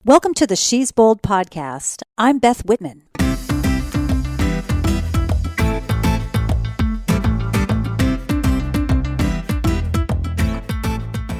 Welcome to the She's Bold podcast. I'm Beth Whitman.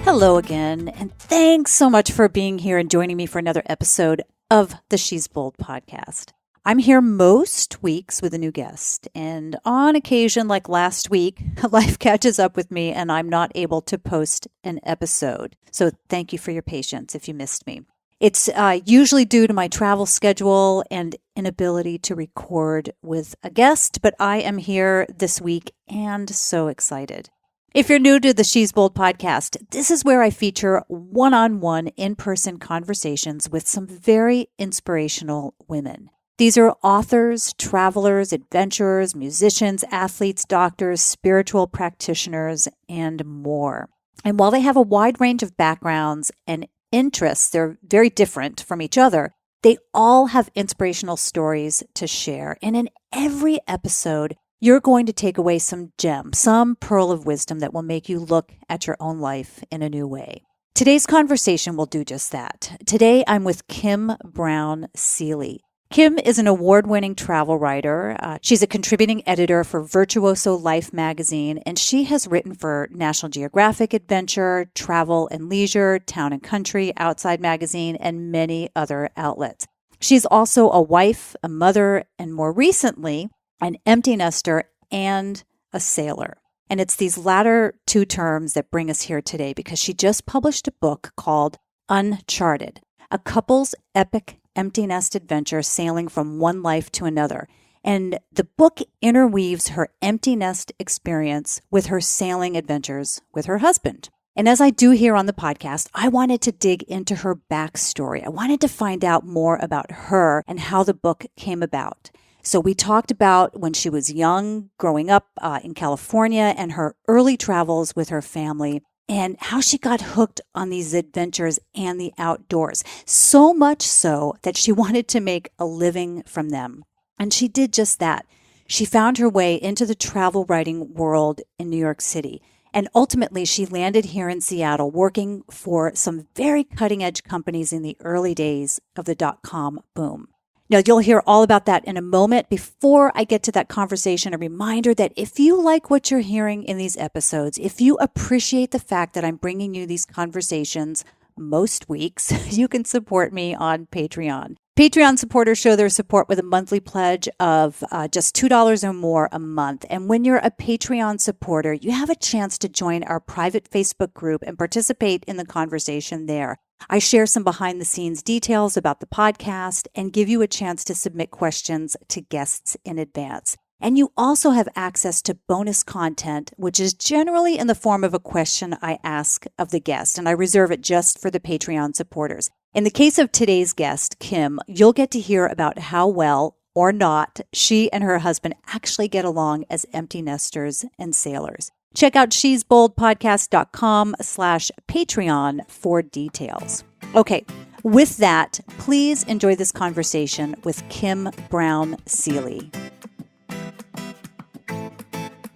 Hello again, and thanks so much for being here and joining me for another episode of the She's Bold podcast. I'm here most weeks with a new guest, and on occasion, like last week, life catches up with me and I'm not able to post an episode. So thank you for your patience if you missed me. It's usually due to my travel schedule and inability to record with a guest, but I am here this week and so excited. If you're new to the She's Bold podcast, this is where I feature one-on-one in-person conversations with some very inspirational women. These are authors, travelers, adventurers, musicians, athletes, doctors, spiritual practitioners, and more. And while they have a wide range of backgrounds and interests, they're very different from each other, they all have inspirational stories to share. And in every episode, you're going to take away some gem, some pearl of wisdom that will make you look at your own life in a new way. Today's conversation will do just that. Today, I'm with Kim Brown-Seely. Kim is an award-winning travel writer. She's a contributing editor for Virtuoso Life magazine, and she has written for National Geographic Adventure, Travel and Leisure, Town and Country, Outside magazine, and many other outlets. She's also a wife, a mother, and more recently, an empty nester and a sailor. And it's these latter two terms that bring us here today because she just published a book called Uncharted, a couple's epic empty nest adventure sailing from one life to another. And the book interweaves her empty nest experience with her sailing adventures with her husband. And as I do here on the podcast, I wanted to dig into her backstory. I wanted to find out more about her and how the book came about. So we talked about when she was young, growing up in California, and her early travels with her family, and how she got hooked on these adventures and the outdoors, so much so that she wanted to make a living from them. And she did just that. She found her way into the travel writing world in New York City. And ultimately, she landed here in Seattle working for some very cutting-edge companies in the early days of the dot-com boom. Now, you'll hear all about that in a moment. Before I get to that conversation, a reminder that if you like what you're hearing in these episodes, if you appreciate the fact that I'm bringing you these conversations most weeks, you can support me on Patreon. Patreon supporters show their support with a monthly pledge of just $2 or more a month. And when you're a Patreon supporter, you have a chance to join our private Facebook group and participate in the conversation there. I share some behind-the-scenes details about the podcast and give you a chance to submit questions to guests in advance. And you also have access to bonus content, which is generally in the form of a question I ask of the guest, and I reserve it just for the Patreon supporters. In the case of today's guest, Kim, you'll get to hear about how well or not she and her husband actually get along as empty nesters and sailors. Check out shesboldpodcast.com/Patreon for details. Okay, with that, please enjoy this conversation with Kim Brown-Seely.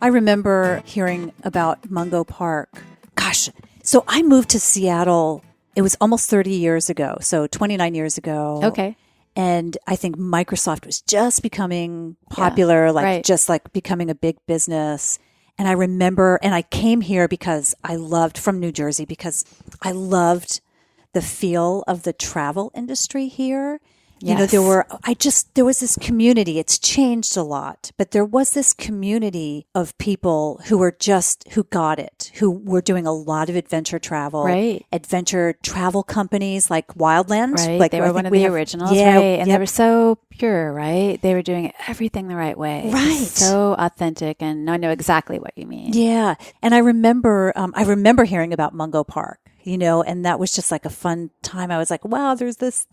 I remember hearing about Mungo Park. Gosh, so I moved to Seattle. It was almost 30 years ago, so 29 years ago. Okay. And I think Microsoft was just becoming popular, just becoming a big business. And I remember, and I came here because from New Jersey, because I loved the feel of the travel industry here. Yes. You know, there was this community. It's changed a lot, but there was this community of people who got it, who were doing a lot of adventure travel, right? Adventure travel companies like Wildland. Right. Like they were one of the originals, yeah, right? And yep. they were so pure, right? They were doing everything the right way. Right. So authentic. And I know exactly what you mean. Yeah. And I remember hearing about Mungo Park. You know, and that was just like a fun time. I was like, wow, there's this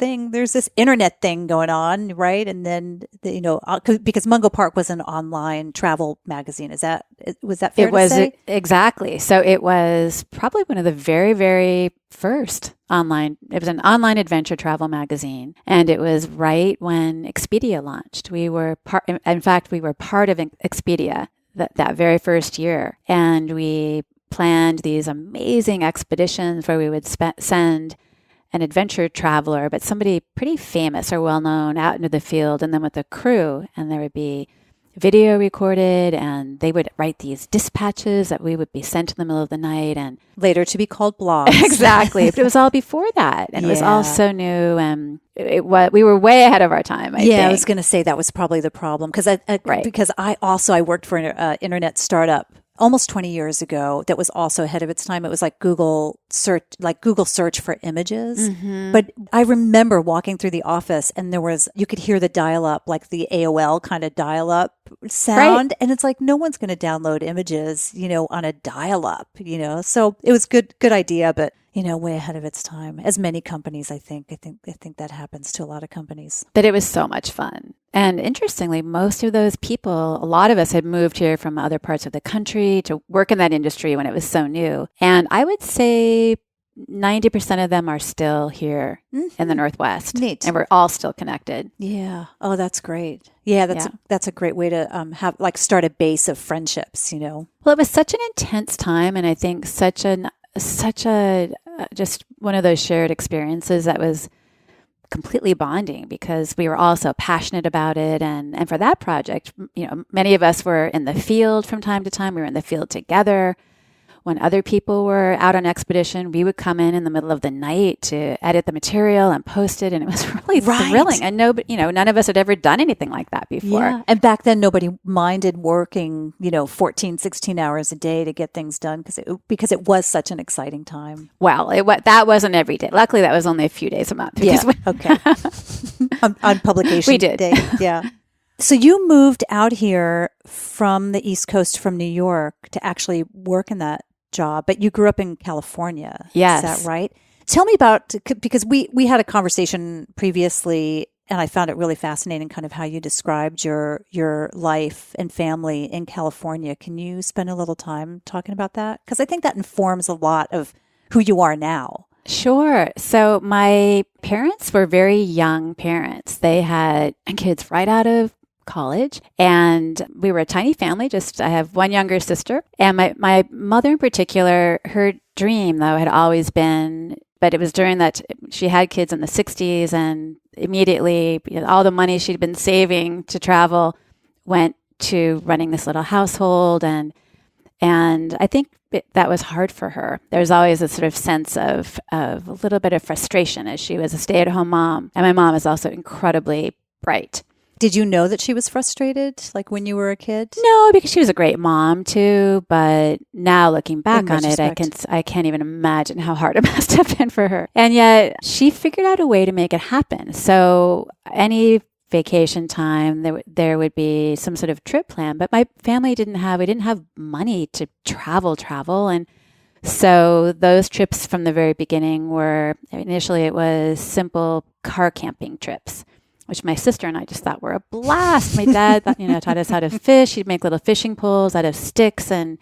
internet thing going on, right? And then, because Mungo Park was an online travel magazine. Was that fair to say? Exactly. So it was probably one of the very, very first it was an online adventure travel magazine. And it was right when Expedia launched. We were part of Expedia that very first year. And we planned these amazing expeditions where we would send an adventure traveler, but somebody pretty famous or well-known out into the field and then with a crew. And there would be video recorded and they would write these dispatches that we would be sent in the middle of the night and later to be called blogs. Exactly. But it was all before that. And it was all so new. And we were way ahead of our time, I think. I was going to say that was probably the problem because I worked for an internet startup almost 20 years ago that was also ahead of its time. It was like Google search for images. Mm-hmm. But I remember walking through the office and you could hear the dial-up, like the AOL kind of dial-up sound. Right. And it's like, no one's going to download images, on a dial-up, So it was good idea, but way ahead of its time. As many companies, I think that happens to a lot of companies. But it was so much fun. And interestingly, most of those people, a lot of us had moved here from other parts of the country to work in that industry when it was so new. And I would say 90% of them are still here in the Northwest. Neat. And we're all still connected. Yeah. Oh, that's great. Yeah, that's a great way to start a base of friendships, Well, it was such an intense time. And I think such a just one of those shared experiences that was completely bonding because we were all so passionate about it. And for that project, many of us were in the field from time to time. We were in the field together. When other people were out on expedition, we would come in the middle of the night to edit the material and post it. And it was really thrilling. And none of us had ever done anything like that before. Yeah. And back then, nobody minded working, 14, 16 hours a day to get things done because it was such an exciting time. Well, that wasn't every day. Luckily, that was only a few days a month. Yeah. Okay. on publication we did. Day. Yeah. So you moved out here from the East Coast, from New York, to actually work in that job, but you grew up in California. Yes. Is that right? Tell me about, because we had a conversation previously and I found it really fascinating kind of how you described your life and family in California. Can you spend a little time talking about that? Because I think that informs a lot of who you are now. Sure. So my parents were very young parents. They had kids right out of college, and we were a tiny family. I have one younger sister, and my mother in particular, her dream though had always been, but it was during that she had kids in the 60s, and immediately all the money she'd been saving to travel went to running this little household, and I think that was hard for her. There's always a sort of sense of a little bit of frustration as she was a stay-at-home mom, and my mom is also incredibly bright. Did you know that she was frustrated, like when you were a kid? No, because she was a great mom too. But now looking back on it, I can't even imagine how hard it must have been for her. And yet she figured out a way to make it happen. So any vacation time, there would be some sort of trip plan. But my family didn't have money to travel. And so those trips from the very beginning were, initially it was simple car camping trips, which my sister and I just thought were a blast. My dad, taught us how to fish. He'd make little fishing poles out of sticks, and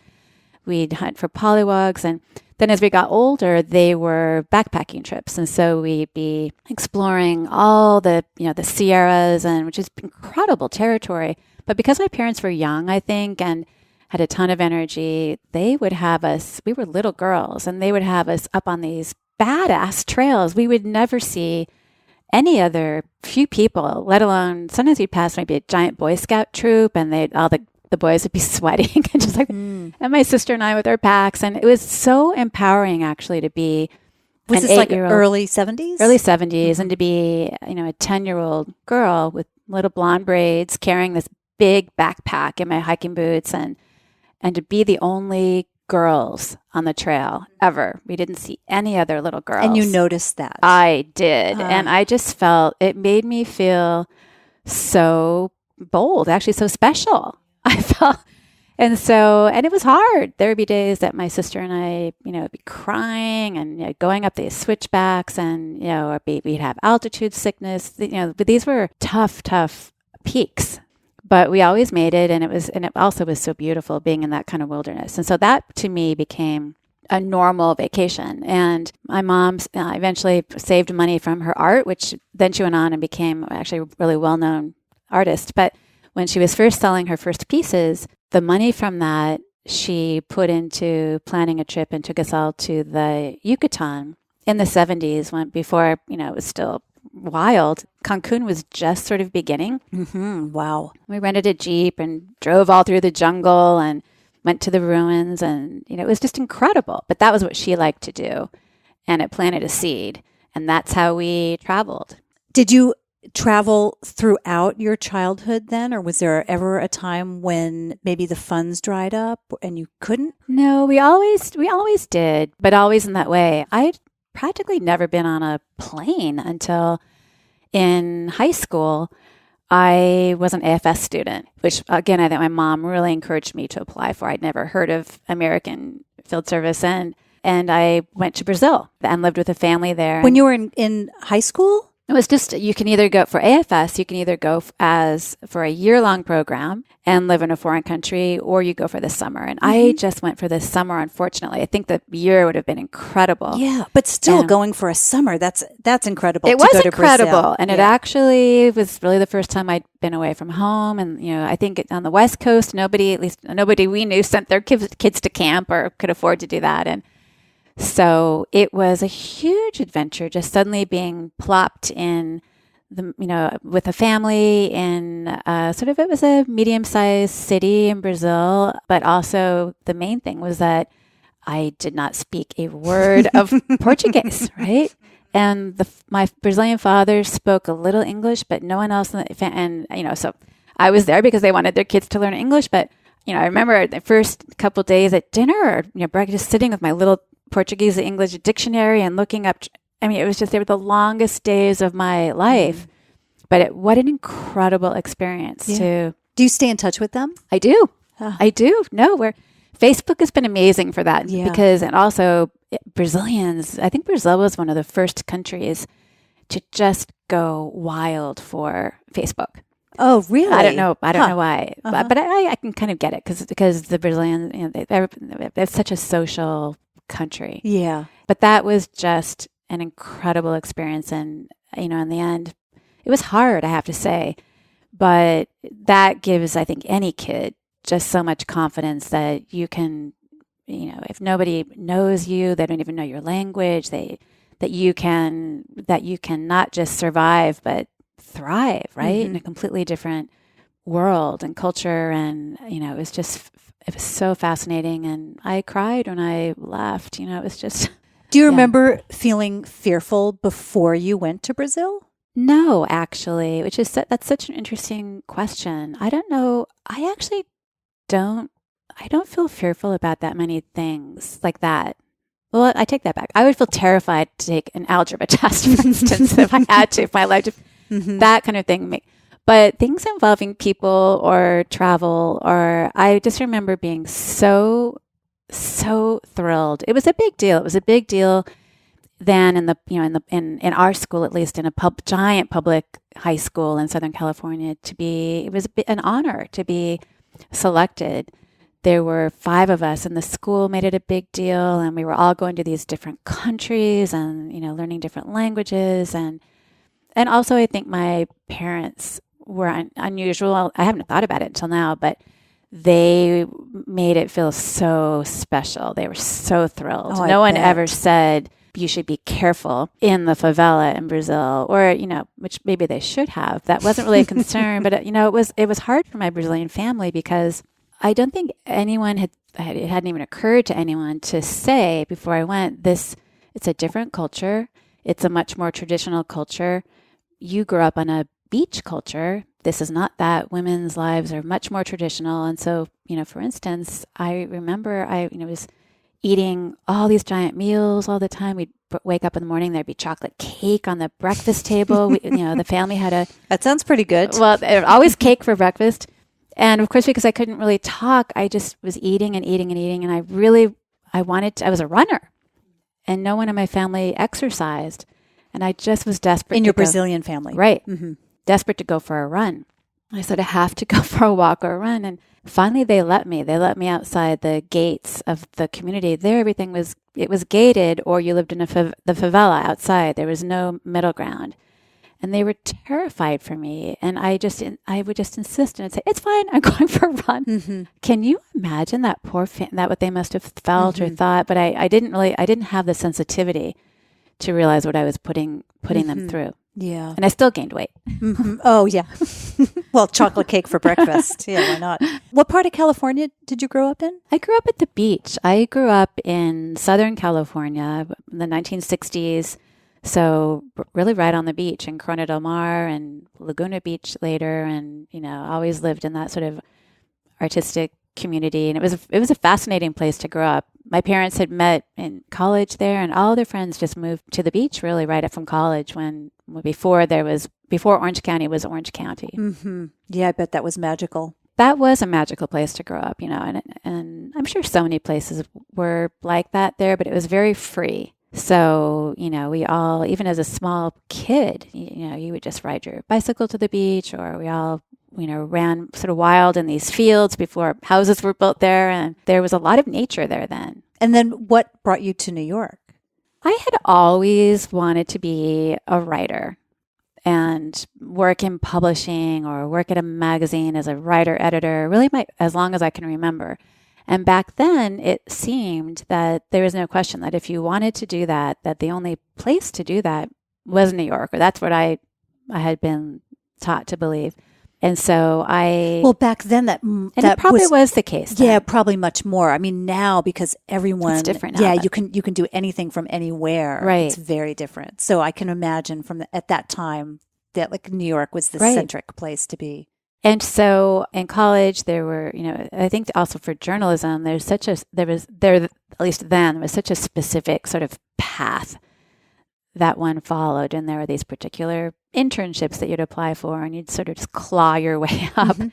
we'd hunt for pollywogs. And then as we got older, they were backpacking trips. And so we'd be exploring all the Sierras, and which is incredible territory. But because my parents were young, I think, and had a ton of energy, they would have us, we were little girls, and they would have us up on these badass trails. We would never see any other few people, let alone sometimes we'd pass maybe a giant Boy Scout troop, and all the boys would be sweating and just like, and my sister and I with our packs. And it was so empowering actually to be Was this like early 70s? Early 70s, and to be, a 10-year-old girl with little blonde braids carrying this big backpack and my hiking boots, and to be the only girls on the trail ever. We didn't see any other little girls. And you noticed that? I did. And I just felt, it made me feel so bold, actually so special. I felt, and it was hard. There would be days that my sister and I, would be crying and going up these switchbacks, and, we'd have altitude sickness, but these were tough peaks. But we always made it, and it also was so beautiful being in that kind of wilderness. And so that, to me, became a normal vacation. And my mom eventually saved money from her art, which then she went on and became actually a really well-known artist. But when she was first selling her first pieces, the money from that she put into planning a trip and took us all to the Yucatan in the 70s, before, it was still wild. Cancun was just sort of beginning. Mm-hmm. Wow. We rented a Jeep and drove all through the jungle and went to the ruins, and, it was just incredible. But that was what she liked to do, and it planted a seed, and that's how we traveled. Did you travel throughout your childhood then, or was there ever a time when maybe the funds dried up and you couldn't? No, we always did, but always in that way. I'd practically never been on a plane until in high school. I was an AFS student, which again, I think my mom really encouraged me to apply for. I'd never heard of American Field Service, and I went to Brazil and lived with a family there. When you were in high school? It was just, you can either go for AFS, you can either go for a year-long program and live in a foreign country, or you go for the summer. And I just went for the summer, unfortunately. I think the year would have been incredible. Yeah, but still going for a summer, that's incredible. It was incredible. And it actually was really the first time I'd been away from home. And, I think on the West Coast, nobody we knew sent their kids to camp or could afford to do that. And so it was a huge adventure, just suddenly being plopped in with a family in it was a medium-sized city in Brazil. But also the main thing was that I did not speak a word of Portuguese, right? And my Brazilian father spoke a little English, but no one else. So I was there because they wanted their kids to learn English. But, I remember the first couple of days at dinner or breakfast, sitting with my little Portuguese to English dictionary and looking up. It was just, they were the longest days of my life. But what an incredible experience too. Do you stay in touch with them? I do. I do. No, Facebook has been amazing for that because, and also Brazilians, I think Brazil was one of the first countries to just go wild for Facebook. Oh, really? I don't know why, but I can kind of get it because the Brazilians, they're such a social country. Yeah. But that was just an incredible experience. And, in the end, it was hard, I have to say. But that gives, I think, any kid just so much confidence that you can, if nobody knows you, they don't even know your language, that you can not just survive, but thrive, right? In a completely different world and culture. And, it was so fascinating. And I cried when I left, it was just. Do you remember feeling fearful before you went to Brazil? No, actually, that's such an interesting question. I don't know. I actually don't feel fearful about that many things like that. Well, I take that back. I would feel terrified to take an algebra test, for instance, if I had to, if my life, that kind of thing. But things involving people or travel, or I just remember being so thrilled. It was a big deal. It was a big deal then in our school, at least in a giant public high school in Southern California, it was an honor to be selected. There were 5 of us, and the school made it a big deal, and we were all going to these different countries and, learning different languages. And also I think my parents were unusual. I haven't thought about it until now, but they made it feel so special. They were so thrilled. Oh, no one ever said, you should be careful in the favela in Brazil, or, which maybe they should have. That wasn't really a concern, but, it was hard for my Brazilian family because I don't think it hadn't even occurred to anyone to say before I went, it's a different culture. It's a much more traditional culture. You grew up on a beach culture. This is not that. Women's lives are much more traditional. And so, for instance, I remember I was eating all these giant meals all the time. We'd wake up in the morning, there'd be chocolate cake on the breakfast table. The family had That sounds pretty good. Well, there was always cake for breakfast. And of course, because I couldn't really talk, I just was eating and eating and eating. And I was a runner, and no one in my family exercised. And I just was desperate. In your Brazilian family. Right. Mm-hmm. Desperate to go for a run. I said, I have to go for a walk or a run. And finally, they let me. They let me outside the gates of the community. There, everything was gated, or you lived in the favela outside. There was no middle ground. And they were terrified for me. And I would just insist and I'd say, it's fine, I'm going for a run. Mm-hmm. Can you imagine that poor that what they must have felt or thought? But I didn't have the sensitivity to realize what I was putting them through. Yeah. And I still gained weight. Oh, yeah. Well, chocolate cake for breakfast. Yeah, why not? What part of California did you grow up in? I grew up at the beach. I grew up in Southern California in the 1960s. So really right on the beach in Corona del Mar and Laguna Beach later. And, always lived in that sort of artistic community. And it was a fascinating place to grow up. My parents had met in college there, and all their friends just moved to the beach really right up from college before Orange County was Orange County. Mm-hmm. Yeah, I bet that was magical. That was a magical place to grow up, and I'm sure so many places were like that there, but it was very free. So, we all, even as a small kid, you would just ride your bicycle to the beach, or we all ran sort of wild in these fields before houses were built there. And there was a lot of nature there then. And then what brought you to New York? I had always wanted to be a writer and work in publishing or work at a magazine as a writer, editor, really as long as I can remember. And back then, it seemed that there was no question that if you wanted to do that the only place to do that was New York, or that's what I had been taught to believe. And so back then that it probably was the case then. Yeah, probably much more. I mean, now because everyone, it's different now. Yeah, you can do anything from anywhere. Right. It's very different. So I can imagine at that time that like New York was the centric place to be. And so in college there were, I think also for journalism, there was at least then, there was such a specific sort of path that one followed. And there were these particular internships that you'd apply for, and you'd sort of just claw your way up. Mm-hmm.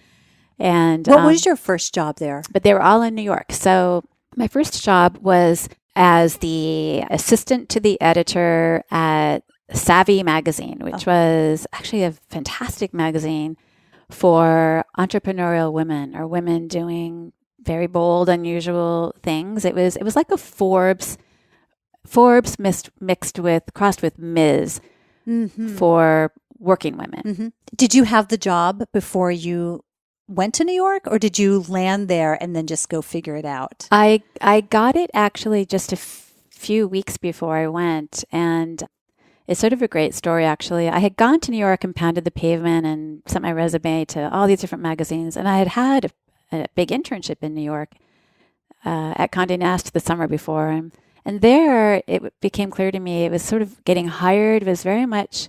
And what was your first job there? But they were all in New York. So my first job was as the assistant to the editor at Savvy magazine, which was actually a fantastic magazine for entrepreneurial women, or women doing very bold, unusual things. It was like a Forbes crossed with Ms. For working women. Mm-hmm. Did you have the job before you went to New York, or did you land there and then just go figure it out? I got it actually just a few weeks before I went, and it's sort of a great story, actually. I had gone to New York and pounded the pavement and sent my resume to all these different magazines, and I had a big internship in New York at Condé Nast the summer before. And there, it became clear to me, it was sort of getting hired. It was very much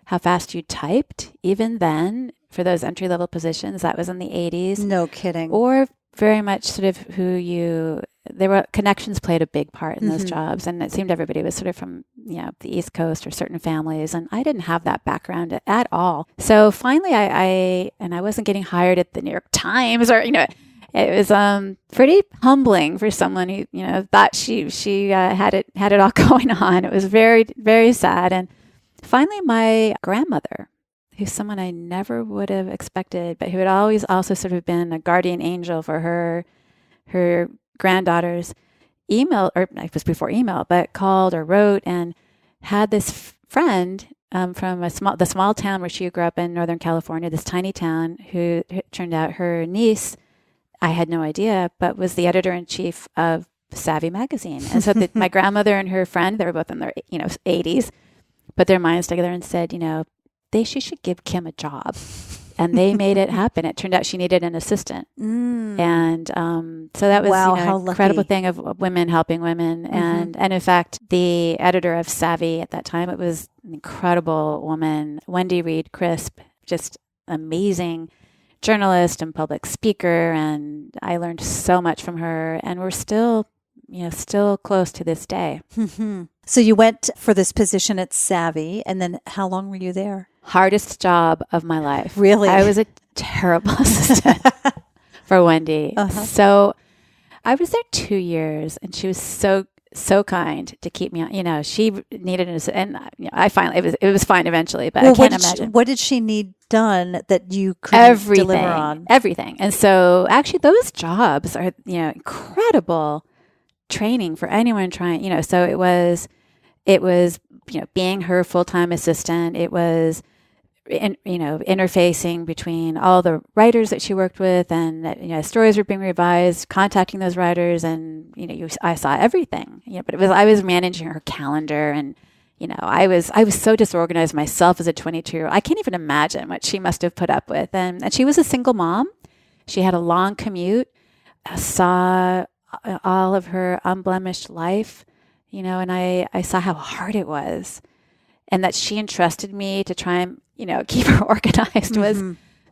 how fast you typed. Even then, for those entry-level positions, that was in the 80s. No kidding. Or very much sort of connections played a big part in those jobs. And it seemed everybody was sort of from, the East Coast or certain families. And I didn't have that background at all. So finally, I wasn't getting hired at the New York Times or, it was pretty humbling for someone who, thought she had it all going on. It was very, very sad. And finally, my grandmother, who's someone I never would have expected, but who had always also sort of been a guardian angel for her granddaughters, emailed, or it was before email, but called or wrote and had this friend from the small town where she grew up in Northern California, this tiny town, who it turned out her niece, I had no idea, but was the editor-in-chief of Savvy magazine. And so my grandmother and her friend, they were both in their 80s, put their minds together and said, she should give Kim a job. And they made it happen. It turned out she needed an assistant. And so that was an incredible thing of women helping women. And in fact, the editor of Savvy at that time, it was an incredible woman, Wendy Reed Crisp, just amazing journalist and public speaker, and I learned so much from her, and we're still close to this day. So you went for this position at Savvy, and then how long were you there? Hardest job of my life. Really? I was a terrible assistant for Wendy. So I was there 2 years, and she was so kind to keep me on. She needed an assistant, and I finally, it was fine eventually, but I can't imagine. What did she need done that you couldn't deliver on? Everything. And so actually those jobs are, incredible training for anyone trying, so it was, being her full-time assistant. It was, interfacing between all the writers that she worked with, and, stories were being revised, contacting those writers, and, I saw everything, but I was managing her calendar and, I was so disorganized myself as a 22-year-old. I can't even imagine what she must have put up with. And she was a single mom. She had a long commute, saw all of her unblemished life, and I saw how hard it was. And that she entrusted me to try and, keep her organized was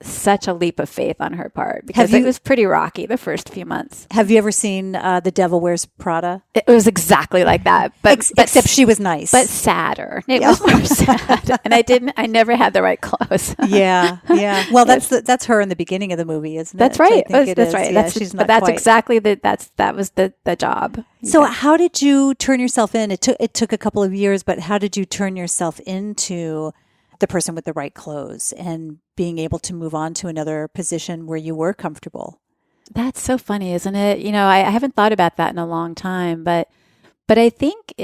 such a leap of faith on her part, because it was pretty rocky the first few months. Have you ever seen The Devil Wears Prada? It was exactly like that, but except she was nice, but sadder. It was more sad, and I never had the right clothes. Yeah. Well, that's her in the beginning of the movie, isn't it? That's right. That's right. Yeah, that's exactly that was the job. So how did you turn yourself in? It took a couple of years, but how did you turn yourself into the person with the right clothes and being able to move on to another position where you were comfortable? That's so funny, isn't it? I haven't thought about that in a long time, but I think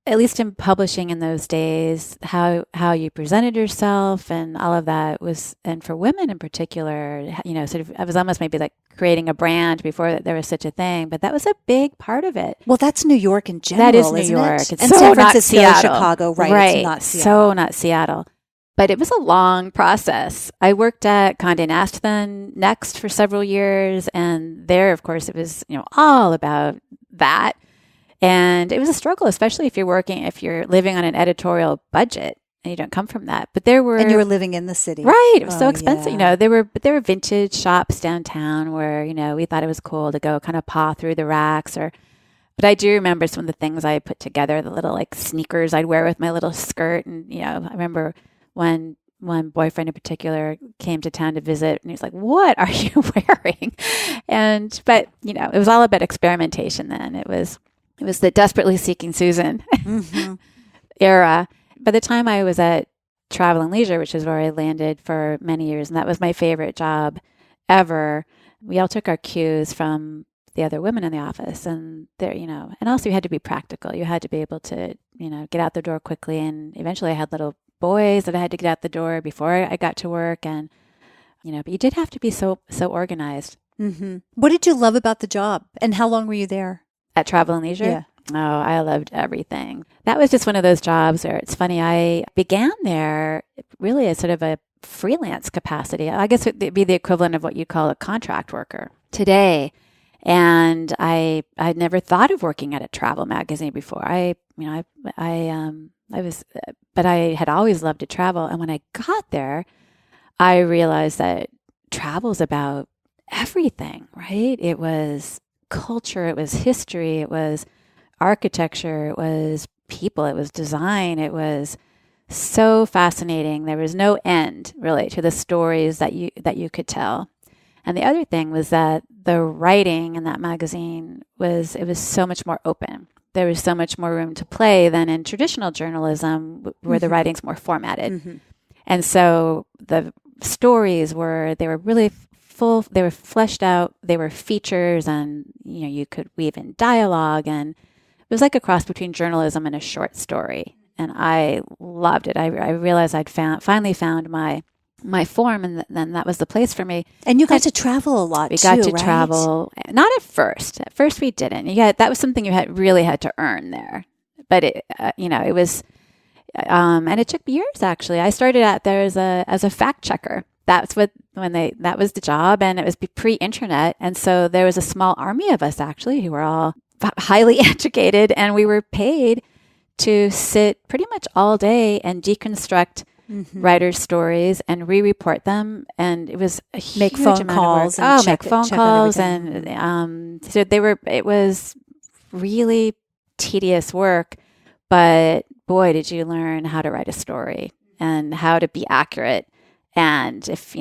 at least in publishing in those days, how you presented yourself and all of that was, and for women in particular, sort of, I was almost maybe like creating a brand before there was such a thing, but that was a big part of it. Well, that's New York in general. That is New York. It's and so San Francisco, Seattle. Chicago, right? It's not Seattle. So not Seattle. But it was a long process. I worked at Condé Nast then next for several years. And there, of course, it was, all about that. And it was a struggle, especially if you're living on an editorial budget and you don't come from that. But and you were living in the city. Right. It was so expensive. Yeah. There were vintage shops downtown where, we thought it was cool to go kind of paw through the racks but I do remember some of the things I put together, the little like sneakers I'd wear with my little skirt. And, I remember when one boyfriend in particular came to town to visit, and he was like, "What are you wearing?" But it was all about experimentation then. It was the desperately seeking Susan era. By the time I was at Travel and Leisure, which is where I landed for many years, and that was my favorite job ever, we all took our cues from the other women in the office, and there, and also you had to be practical. You had to be able to, get out the door quickly. And eventually I had little boys that I had to get out the door before I got to work. And, but you did have to be so organized. Mm-hmm. What did you love about the job? And how long were you there? At Travel and Leisure? Yeah. Oh, I loved everything. That was just one of those jobs where it's funny. I began there really as sort of a freelance capacity. I guess it'd be the equivalent of what you call a contract worker today. And I'd never thought of working at a travel magazine before. But I had always loved to travel. And when I got there, I realized that travel is about everything, right? It was culture, it was history, it was architecture, it was people, it was design. It was so fascinating. There was no end, really, to the stories that you could tell. And the other thing was that the writing in that magazine was so much more open. There was so much more room to play than in traditional journalism where the writing's more formatted. Mm-hmm. And so the stories were really full, they were fleshed out, they were features, and you could weave in dialogue, and it was like a cross between journalism and a short story. And I loved it. I realized I'd finally found my form, and then that was the place for me. And you got to travel a lot, we too, got to right? travel. Not at first. At first we didn't. That was something you really had to earn there. But it was, and it took years, actually. I started out there as a fact checker. That was the job, and it was pre-internet. And so there was a small army of us, actually, who were all highly educated, and we were paid to sit pretty much all day and deconstruct writers' stories and re-report them. And it was a huge amount of work. Make phone calls. And so it was really tedious work, but boy, did you learn how to write a story and how to be accurate. And if,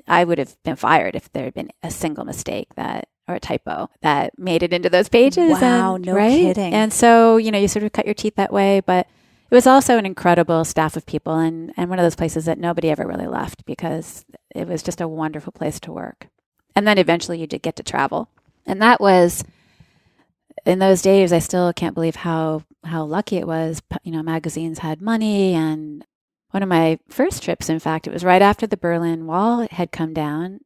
I would have been fired if there had been a single mistake or a typo that made it into those pages. Wow, no kidding. And so, you sort of cut your teeth that way, but it was also an incredible staff of people, and one of those places that nobody ever really left because it was just a wonderful place to work. And then eventually you did get to travel. And that was, in those days, I still can't believe how lucky it was. Magazines had money, and one of my first trips, in fact, it was right after the Berlin Wall had come down,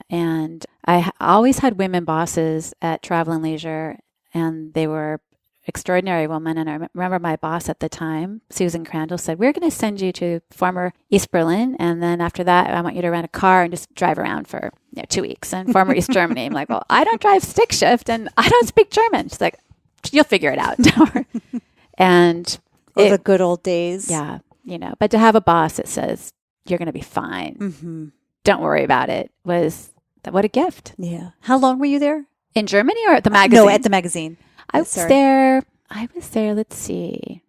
and I always had women bosses at Travel and Leisure, and they were extraordinary woman. And I remember my boss at the time, Susan Crandall, said, we're going to send you to former East Berlin. And then after that, I want you to rent a car and just drive around for 2 weeks in former East Germany. I'm like, well, I don't drive stick shift and I don't speak German. She's like, you'll figure it out. And the good old days. Yeah. But to have a boss that says, you're going to be fine. Mm-hmm. Don't worry about it. What a gift. Yeah. How long were you there? In Germany or at the magazine? No, at the magazine. I was there, let's see,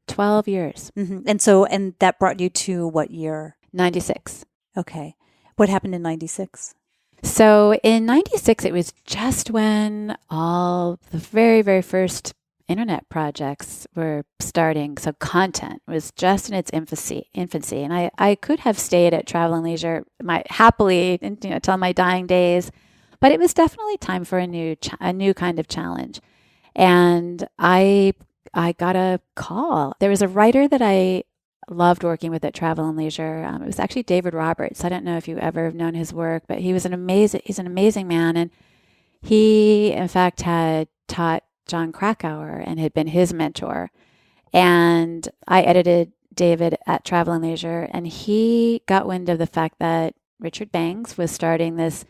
12 years. Mm-hmm. And that brought you to what year? 96. Okay. What happened in 96? So in 96, it was just when all the very, very first internet projects were starting. So content was just in its infancy. And I could have stayed at Travel and Leisure happily till my dying days, but it was definitely time for a new kind of challenge. And I got a call. There was a writer that I loved working with at Travel and Leisure. It was actually David Roberts. I don't know if you ever have known his work, but he's an amazing man. And he, in fact, had taught John Krakauer and had been his mentor. And I edited David at Travel and Leisure, and he got wind of the fact that Richard Bangs was starting this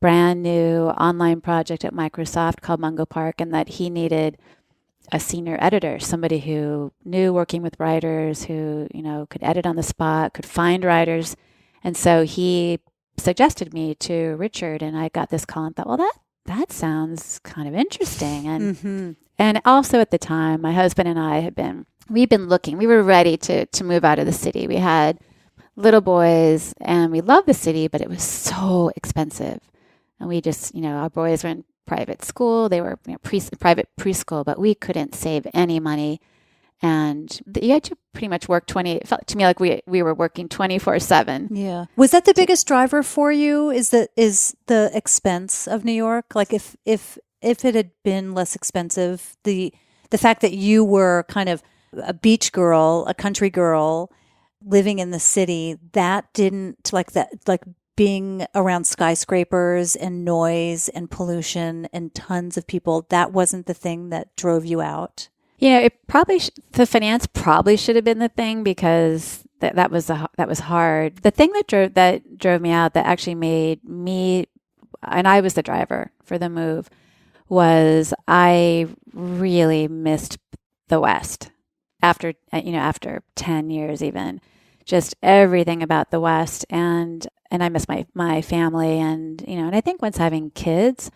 brand new online project at Microsoft called Mungo Park, and that he needed a senior editor, somebody who knew working with writers, who, could edit on the spot, could find writers. And so he suggested me to Richard, and I got this call and thought, well, that sounds kind of interesting. And mm-hmm. and also at the time, my husband and I we'd been looking, we were ready to move out of the city. We had little boys and we loved the city, but it was so expensive. And we just, our boys were in private school. They were private preschool, but we couldn't save any money. And you had to pretty much work it felt to me like we were working 24/7. Yeah. Was that the biggest driver for you? Is the expense of New York? Like if it had been less expensive, the fact that you were kind of a beach girl, a country girl living in the city, that didn't like being around skyscrapers and noise and pollution and tons of people, that wasn't the thing that drove you out? It probably the finance probably should have been the thing, because that was hard. The thing that drove me out, that actually made me, and I was the driver for the move, was I really missed the West after 10 years even. Just everything about the West, and I miss my family, and I think once having kids,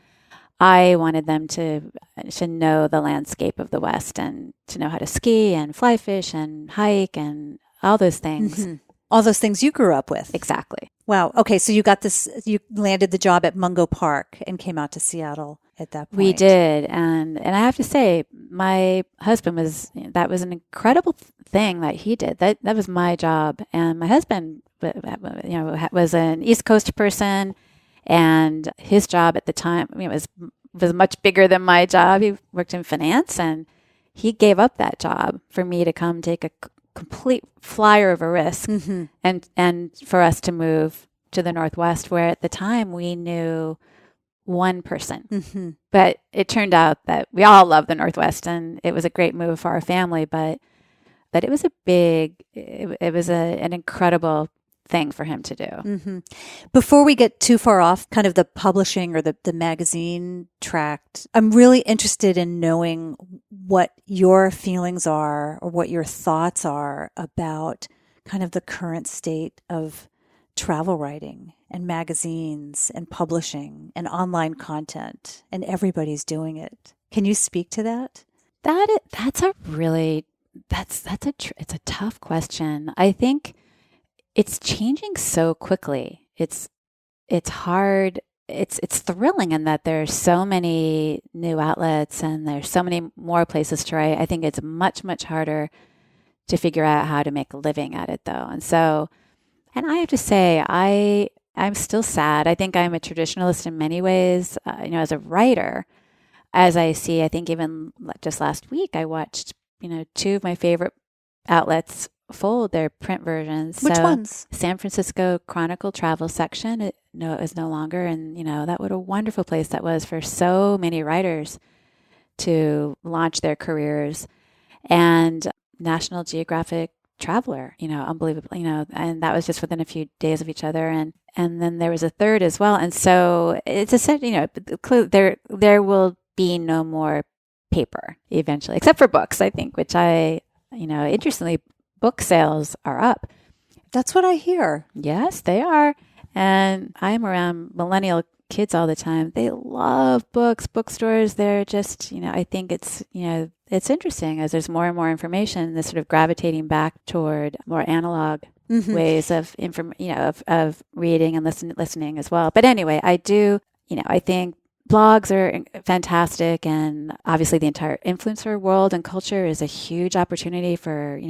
I wanted them to know the landscape of the West and to know how to ski and fly fish and hike and all those things. Mm-hmm. All those things you grew up with. Exactly. Wow. Okay. So you landed the job at Mungo Park and came out to Seattle at that point. We did. And I have to say, my husband that was an incredible thing that he did. That was my job. And my husband, was an East Coast person. And his job at the time, was much bigger than my job. He worked in finance, and he gave up that job for me to come take a complete flyer of a risk, mm-hmm. and for us to move to the Northwest, where at the time we knew one person. Mm-hmm. But it turned out that we all loved the Northwest, and it was a great move for our family. But it was an incredible thing for him to do. Mm-hmm. Before we get too far off kind of the publishing or the magazine tract, I'm really interested in knowing what your feelings are or what your thoughts are about kind of the current state of travel writing and magazines and publishing and online content, and everybody's doing it. Can you speak to that? It's a tough question. I think it's changing so quickly. It's hard. It's thrilling in that there's so many new outlets and there's so many more places to write. I think it's much, much harder to figure out how to make a living at it, though. And I have to say, I'm still sad. I think I'm a traditionalist in many ways. As a writer, as I see, I think even just last week, I watched, two of my favorite outlets fold their print versions. Which ones? San Francisco Chronicle travel section. It is no longer. And, what what a wonderful place that was for so many writers to launch their careers, and National Geographic Traveler, unbelievable, and that was just within a few days of each other. And then there was a third as well. And so it's there will be no more paper eventually, except for books, I think, which interestingly, book sales are up. That's what I hear. Yes, they are. And I'm around millennial kids all the time. They love books, bookstores. They're just, I think it's interesting as there's more and more information, this sort of gravitating back toward more analog ways of of reading and listening as well. But anyway, I think blogs are fantastic, and obviously the entire influencer world and culture is a huge opportunity for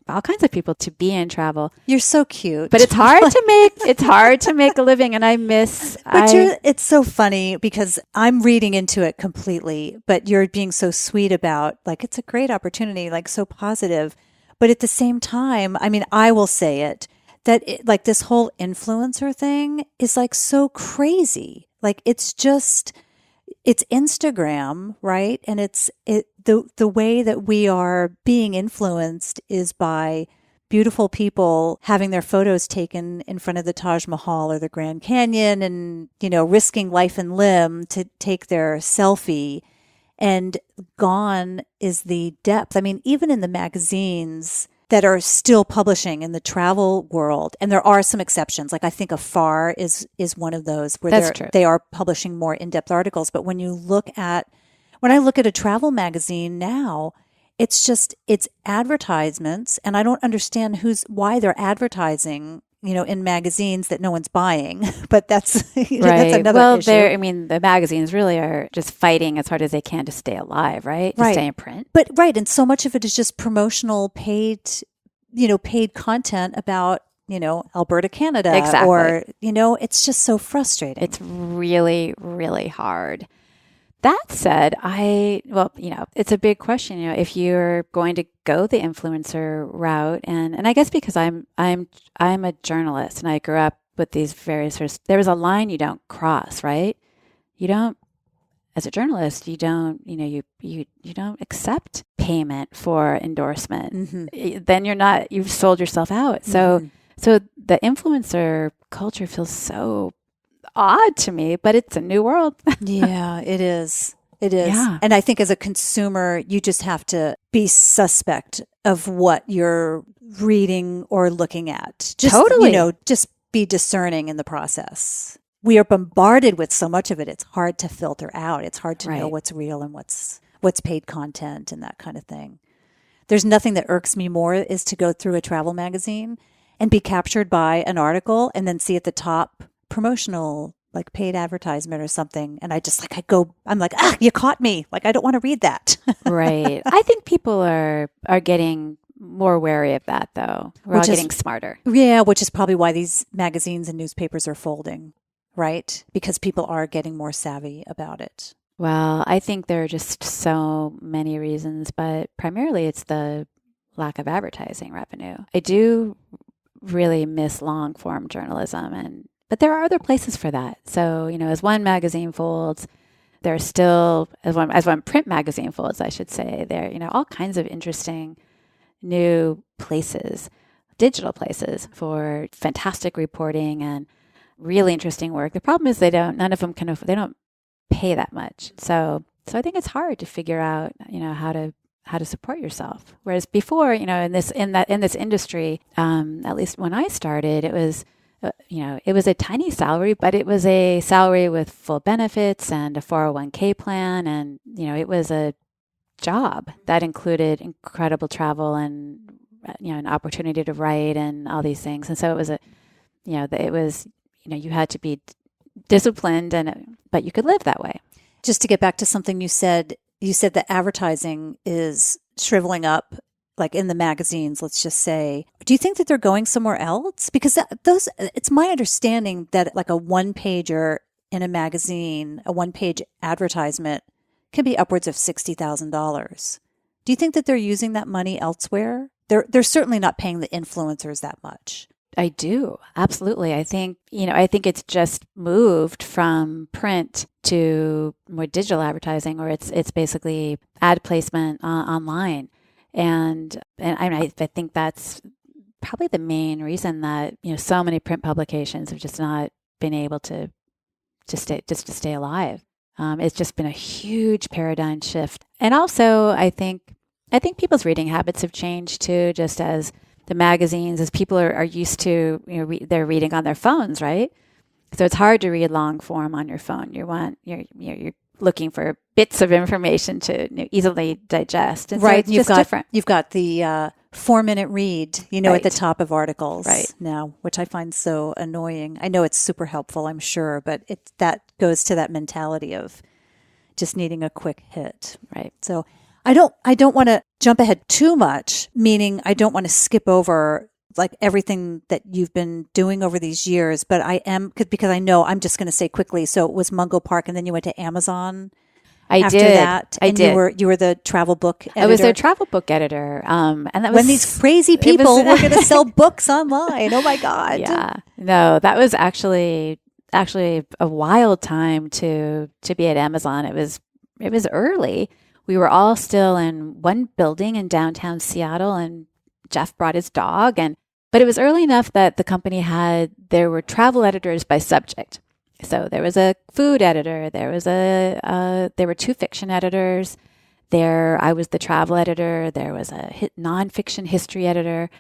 all kinds of people to be in travel. You're so cute. But it's hard to make a living, and it's so funny because I'm reading into it completely, but you're being so sweet about it's a great opportunity, so positive. But at the same time, I will say it that this whole influencer thing is so crazy. It's Instagram, right? And the way that we are being influenced is by beautiful people having their photos taken in front of the Taj Mahal or the Grand Canyon and, risking life and limb to take their selfie. And gone is the depth. Even in the magazines that are still publishing in the travel world, and there are some exceptions. I think Afar is one of those where they are publishing more in-depth articles. But when I look at a travel magazine now, it's advertisements, and I don't understand why they're advertising, in magazines that no one's buying. But that's right. That's another issue. The magazines really are just fighting as hard as they can to stay alive, right? To stay in print. But right, and so much of it is just promotional paid content about Alberta, Canada. Exactly. Or it's just so frustrating. It's really, really hard. That said, it's a big question. If you're going to go the influencer route, and I guess because I'm a journalist and I grew up with these various there was a line you don't cross, right? You don't, as a journalist, you don't accept payment for endorsement. Mm-hmm. Then you've sold yourself out. So the influencer culture feels so odd to me, but it's a new world. Yeah, it is. It is. Yeah. And I think as a consumer, you just have to be suspect of what you're reading or looking at. Totally. Just be discerning in the process. We are bombarded with so much of it. It's hard to filter out. It's hard to know what's real and what's paid content and that kind of thing. There's nothing that irks me more is to go through a travel magazine and be captured by an article and then see at the top promotional, paid advertisement or something. And I'm like, you caught me. I don't want to read that. Right. I think people are getting more wary of that, though. We're all getting smarter. Yeah, which is probably why these magazines and newspapers are folding, right? Because people are getting more savvy about it. Well, I think there are just so many reasons, but primarily it's the lack of advertising revenue. I do really miss long-form journalism, but there are other places for that. So, as one magazine folds, there's still, as one print magazine folds, I should say, there, all kinds of interesting new places, digital places for fantastic reporting and really interesting work. The problem is none of them they don't pay that much. So I think it's hard to figure out, how to support yourself. Whereas before, in this industry, at least when I started, it was, it was a tiny salary, but it was a salary with full benefits and a 401k plan. And, it was a job that included incredible travel and, an opportunity to write and all these things. And so it was you had to be disciplined but you could live that way. Just to get back to something you said that advertising is shriveling up, in the magazines, let's just say. Do you think that they're going somewhere else? Because it's my understanding that a one-pager in a magazine, a one-page advertisement can be upwards of $60,000. Do you think that they're using that money elsewhere? They're certainly not paying the influencers that much. I do. Absolutely. I think it's just moved from print to more digital advertising, or it's basically ad placement online. And I think that's probably the main reason that, so many print publications have just not been able to stay alive. It's just been a huge paradigm shift. And also, I think people's reading habits have changed too, just as the magazines, as people are used to, they're reading on their phones, right? So it's hard to read long form on your phone. You're looking for bits of information to easily digest. And right. So it's just different. You've got the 4-minute read, right. at the top of articles right. now, which I find so annoying. I know it's super helpful, I'm sure, but that goes to that mentality of just needing a quick hit. Right. So I don't want to jump ahead too much, meaning I don't want to skip over like everything that you've been doing over these years, but I am, because I know I'm just going to say quickly. So it was Mungo Park, and then you went to Amazon. After that, I did. You were the travel book editor. I was their travel book editor, and that was when these crazy people were going to sell books online. Oh my God! Yeah, no, that was actually a wild time to be at Amazon. It was early. We were all still in one building in downtown Seattle, and Jeff brought his dog, but it was early enough that the company there were travel editors by subject. So there was a food editor, there were 2 fiction editors. I was the travel editor. There was a nonfiction history editor.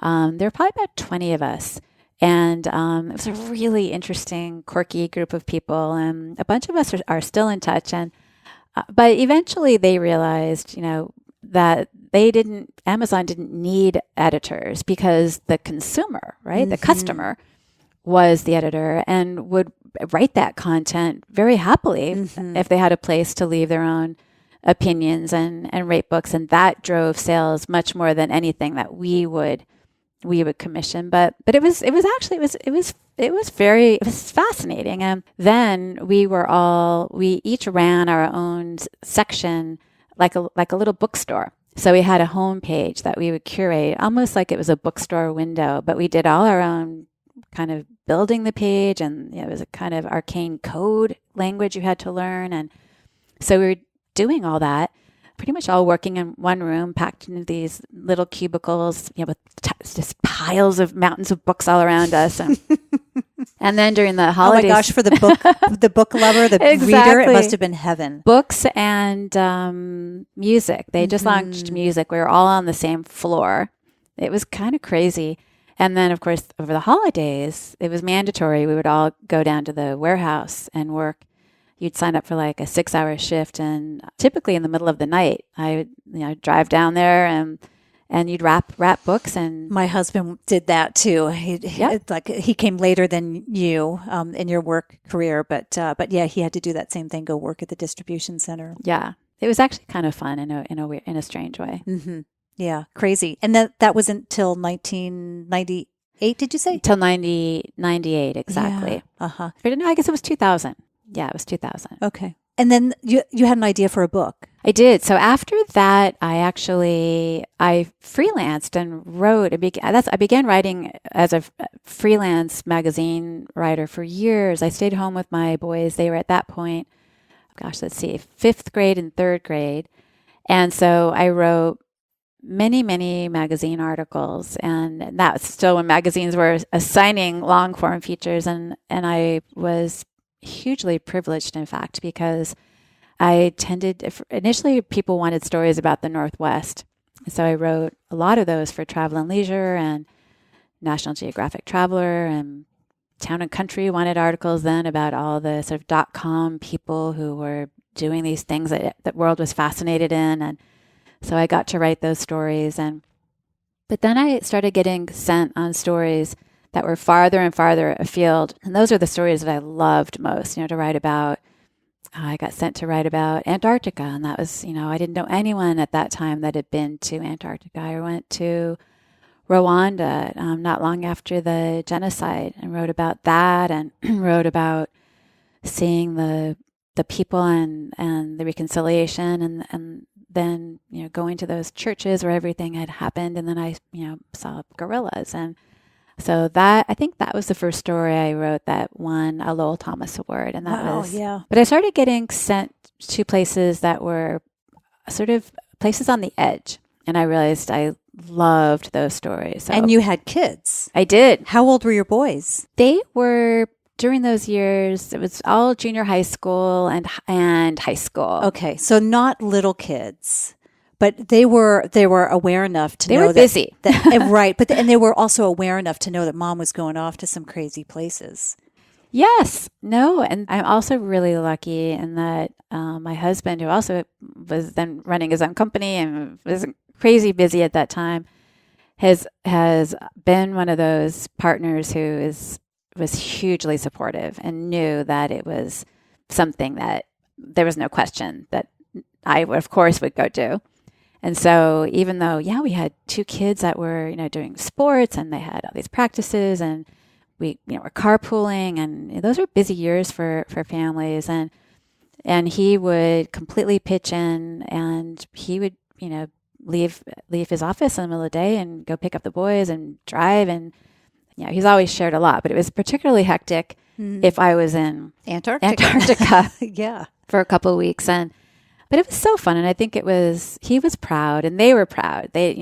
There were probably about 20 of us. And it was a really interesting, quirky group of people. And a bunch of us are still in touch. But eventually they realized, that Amazon didn't need editors, because the consumer, right, mm-hmm. the customer was the editor and would write that content very happily mm-hmm. if they had a place to leave their own opinions and rate books. And that drove sales much more than anything that we would commission. But it was fascinating. And then we each ran our own section like a little bookstore. So we had a homepage that we would curate, almost like it was a bookstore window, but we did all our own kind of building the page, and it was a kind of arcane code language you had to learn. And so we were doing all that, pretty much all working in one room, packed into these little cubicles, with just piles of mountains of books all around us. And then during the holidays, oh my gosh, for the book lover, the exactly. reader, it must have been heaven. Books and music. They just launched music. We were all on the same floor. It was kind of crazy. And then, of course, over the holidays, it was mandatory. We would all go down to the warehouse and work. You'd sign up for like a 6-hour shift, and typically in the middle of the night, I would drive down there and you'd wrap books. And my husband did that too. He came later than you in your work career, but yeah, he had to do that same thing. Go work at the distribution center. Yeah, it was actually kind of fun in a strange way. Mm-hmm. Yeah, crazy. And that was until 1998. Did you say? Until 98, exactly. Yeah. Uh-huh. No, I guess it was 2000. Yeah, it was 2000. Okay. And then you had an idea for a book. I did. So after that, I freelanced and wrote. I began writing as a freelance magazine writer for years. I stayed home with my boys. They were at that point, let's see, 5th grade and 3rd grade. And so I wrote many, many magazine articles. And that was still when magazines were assigning long form features. And I was hugely privileged, in fact, because initially people wanted stories about the Northwest. So I wrote a lot of those for Travel and Leisure and National Geographic Traveler, and Town and Country wanted articles then about all the sort of .com people who were doing these things that the world was fascinated in. And so I got to write those stories. But then I started getting sent on stories that were farther and farther afield. And those are the stories that I loved most, to write about. I got sent to write about Antarctica. And that was, I didn't know anyone at that time that had been to Antarctica. I went to Rwanda not long after the genocide and wrote about that, and wrote about seeing the people and the reconciliation, and then, going to those churches where everything had happened. And then I, saw gorillas, and So I think that was the first story I wrote that won a Lowell Thomas Award. And that was, but I started getting sent to places that were sort of places on the edge. And I realized I loved those stories. So, and you had kids. I did. How old were your boys? They were, during those years, it was all junior high school and high school. Okay. So not little kids. But they were aware enough to know they were busy. Right. But and they were also aware enough to know that mom was going off to some crazy places. Yes. No. And I'm also really lucky in that my husband, who also was then running his own company and was crazy busy at that time, has been one of those partners who was hugely supportive and knew that it was something that there was no question that I, of course, would go do. And so even though, we had 2 kids that were, doing sports and they had all these practices and we, were carpooling and those were busy years for families. And he would completely pitch in and he would, leave his office in the middle of the day and go pick up the boys and drive. And, he's always shared a lot, but it was particularly hectic if I was in Antarctica for a couple of weeks. But it was so fun. And I think he was proud and they were proud. They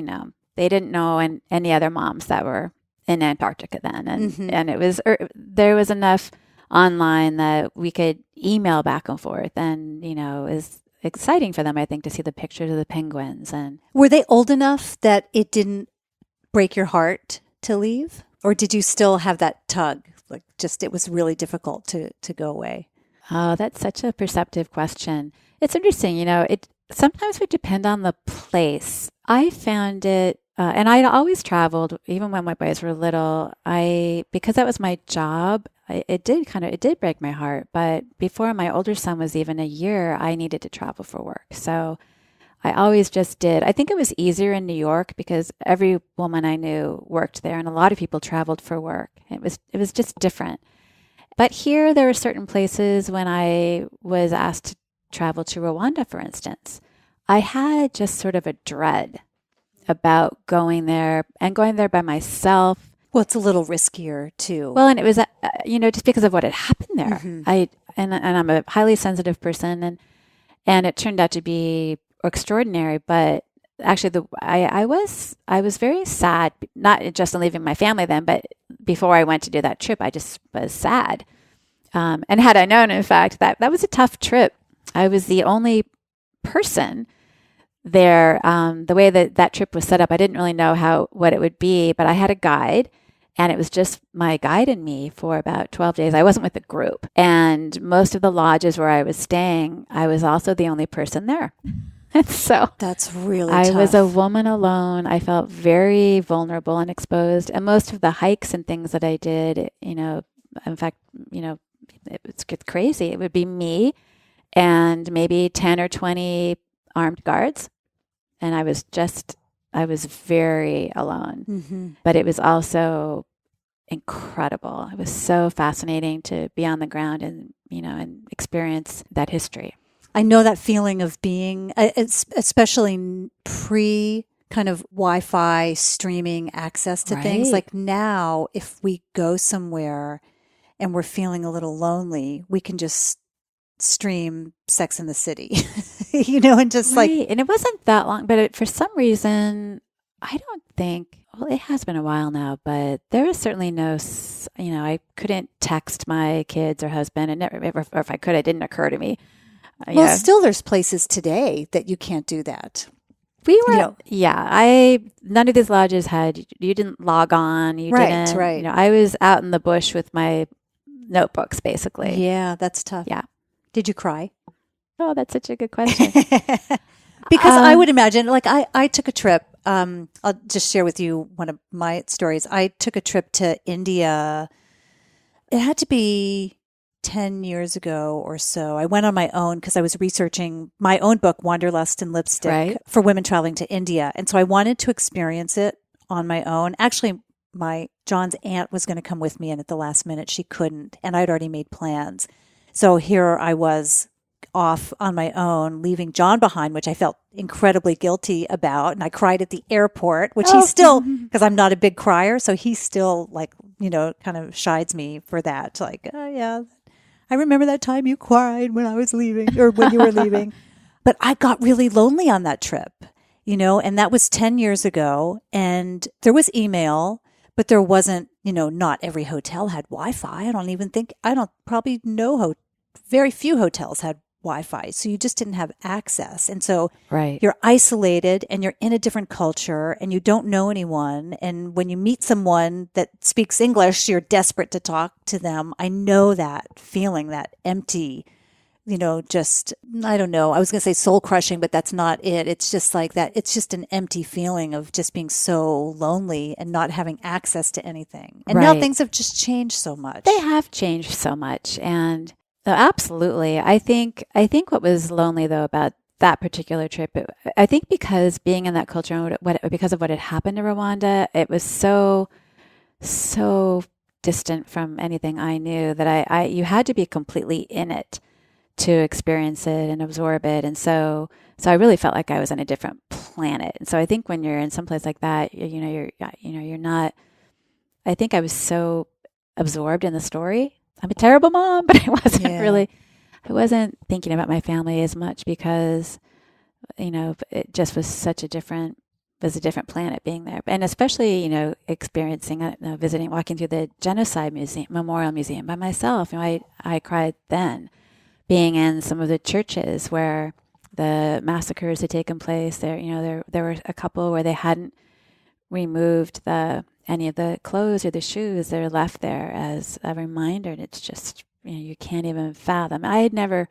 didn't know any other moms that were in Antarctica then. And it was, there was enough online that we could email back and forth. And, it was exciting for them, I think, to see the pictures of the penguins. And were they old enough that it didn't break your heart to leave? Or did you still have that tug? Like it was really difficult to go away? Oh, that's such a perceptive question. It's interesting, it sometimes would depend on the place. I found it, and I'd always traveled, even when my boys were little. Because that was my job, it did break my heart. But before my older son was even a year, I needed to travel for work. So I always just did. I think it was easier in New York because every woman I knew worked there, and a lot of people traveled for work. It was just different. But here, there were certain places when I was asked to travel to Rwanda, for instance, I had just sort of a dread about going there by myself. Well, it's a little riskier too. Well, and it was, just because of what had happened there. And I'm a highly sensitive person, and it turned out to be extraordinary. But actually, I was very sad, not just in leaving my family then, but before I went to do that trip, I just was sad. And had I known, in fact, that was a tough trip. I was the only person there. The way that trip was set up, I didn't really know what it would be, but I had a guide, and it was just my guide and me for about 12 days. I wasn't with a group. And most of the lodges where I was staying, I was also the only person there. And so that's really tough. I was a woman alone. I felt very vulnerable and exposed. And most of the hikes and things that I did, in fact, it's crazy. It would be me and maybe 10 or 20 armed guards. And I was very alone. But it was also incredible. It was so fascinating to be on the ground and experience that history. I know that feeling of being, especially pre kind of Wi-Fi streaming access to things. Like now, if we go somewhere and we're feeling a little lonely, we can just stream Sex and the City, and just and it wasn't that long, but for some reason, I don't think, well, it has been a while now, but there was certainly no, I couldn't text my kids or husband, and or if I could, it didn't occur to me. Well, still there's places today that you can't do that. We were, none of these lodges you didn't log on. You didn't, right. I was out in the bush with my notebooks, basically. Yeah, that's tough. Yeah. Did you cry? Oh, that's such a good question. Because I would imagine, like I took a trip. I'll just share with you one of my stories. I took a trip to India. It had to be 10 years ago or so. I went on my own because I was researching my own book, Wanderlust and Lipstick, for women traveling to India. And so I wanted to experience it on my own. Actually, John's aunt was going to come with me, and at the last minute she couldn't, and I'd already made plans. So here I was off on my own, leaving John behind, which I felt incredibly guilty about. And I cried at the airport, which he still, because I'm not a big crier, so he still like, kind of chides me for that. Like, oh yeah, I remember that time you cried when I was leaving or when you were leaving. But I got really lonely on that trip, and that was 10 years ago. And there was email, but there wasn't, not every hotel had Wi-Fi. Probably very few hotels had Wi-Fi. So you just didn't have access. And so you're isolated and you're in a different culture and you don't know anyone. And when you meet someone that speaks English, you're desperate to talk to them. I know that feeling, that empty, just, I don't know. I was going to say soul crushing, but that's not it. It's just like that. It's just an empty feeling of just being so lonely and not having access to anything. And now things have just changed so much. They have changed so much. And absolutely. I think what was lonely though about that particular trip, I think because being in that culture and because of what had happened to Rwanda, it was so distant from anything I knew that you had to be completely in it to experience it and absorb it. And so I really felt like I was on a different planet. And so I think when you're in some place like that, you're not, I think I was so absorbed in the story. I'm a terrible mom, but I wasn't thinking about my family as much because, it just was such a different planet being there. And especially, experiencing, visiting, walking through the Genocide Memorial Museum by myself. I cried then. Being in some of the churches where the massacres had taken place, there were a couple where they hadn't removed any of the clothes or the shoes. They're left there as a reminder. And it's just, you can't even fathom. I had never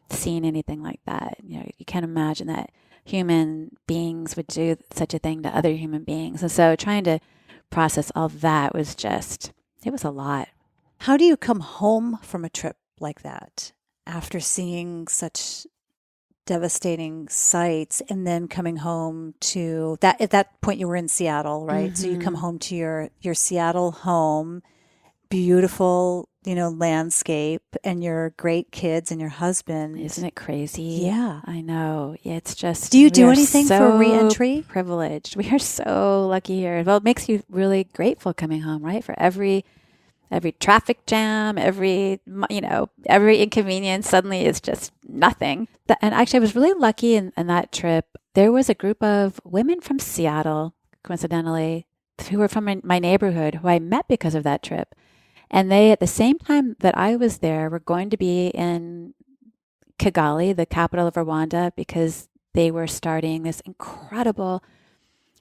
seen anything like that. You can't imagine that human beings would do such a thing to other human beings. And so trying to process all that was it was a lot. How do you come home from a trip like that after seeing such devastating sights and then coming home to that? At that point you were in Seattle, right? Mm-hmm. So you come home to your Seattle home, beautiful, landscape, and your great kids and your husband. Isn't it crazy? Yeah. I know. Yeah, it's just... Do you do anything for re-entry? Privileged. We are so lucky here. Well, it makes you really grateful coming home, right? For every traffic jam, every inconvenience suddenly is just nothing. And actually, I was really lucky in that trip. There was a group of women from Seattle, coincidentally, who were from my neighborhood, who I met because of that trip. And they, at the same time that I was there, were going to be in Kigali, the capital of Rwanda, because they were starting this incredible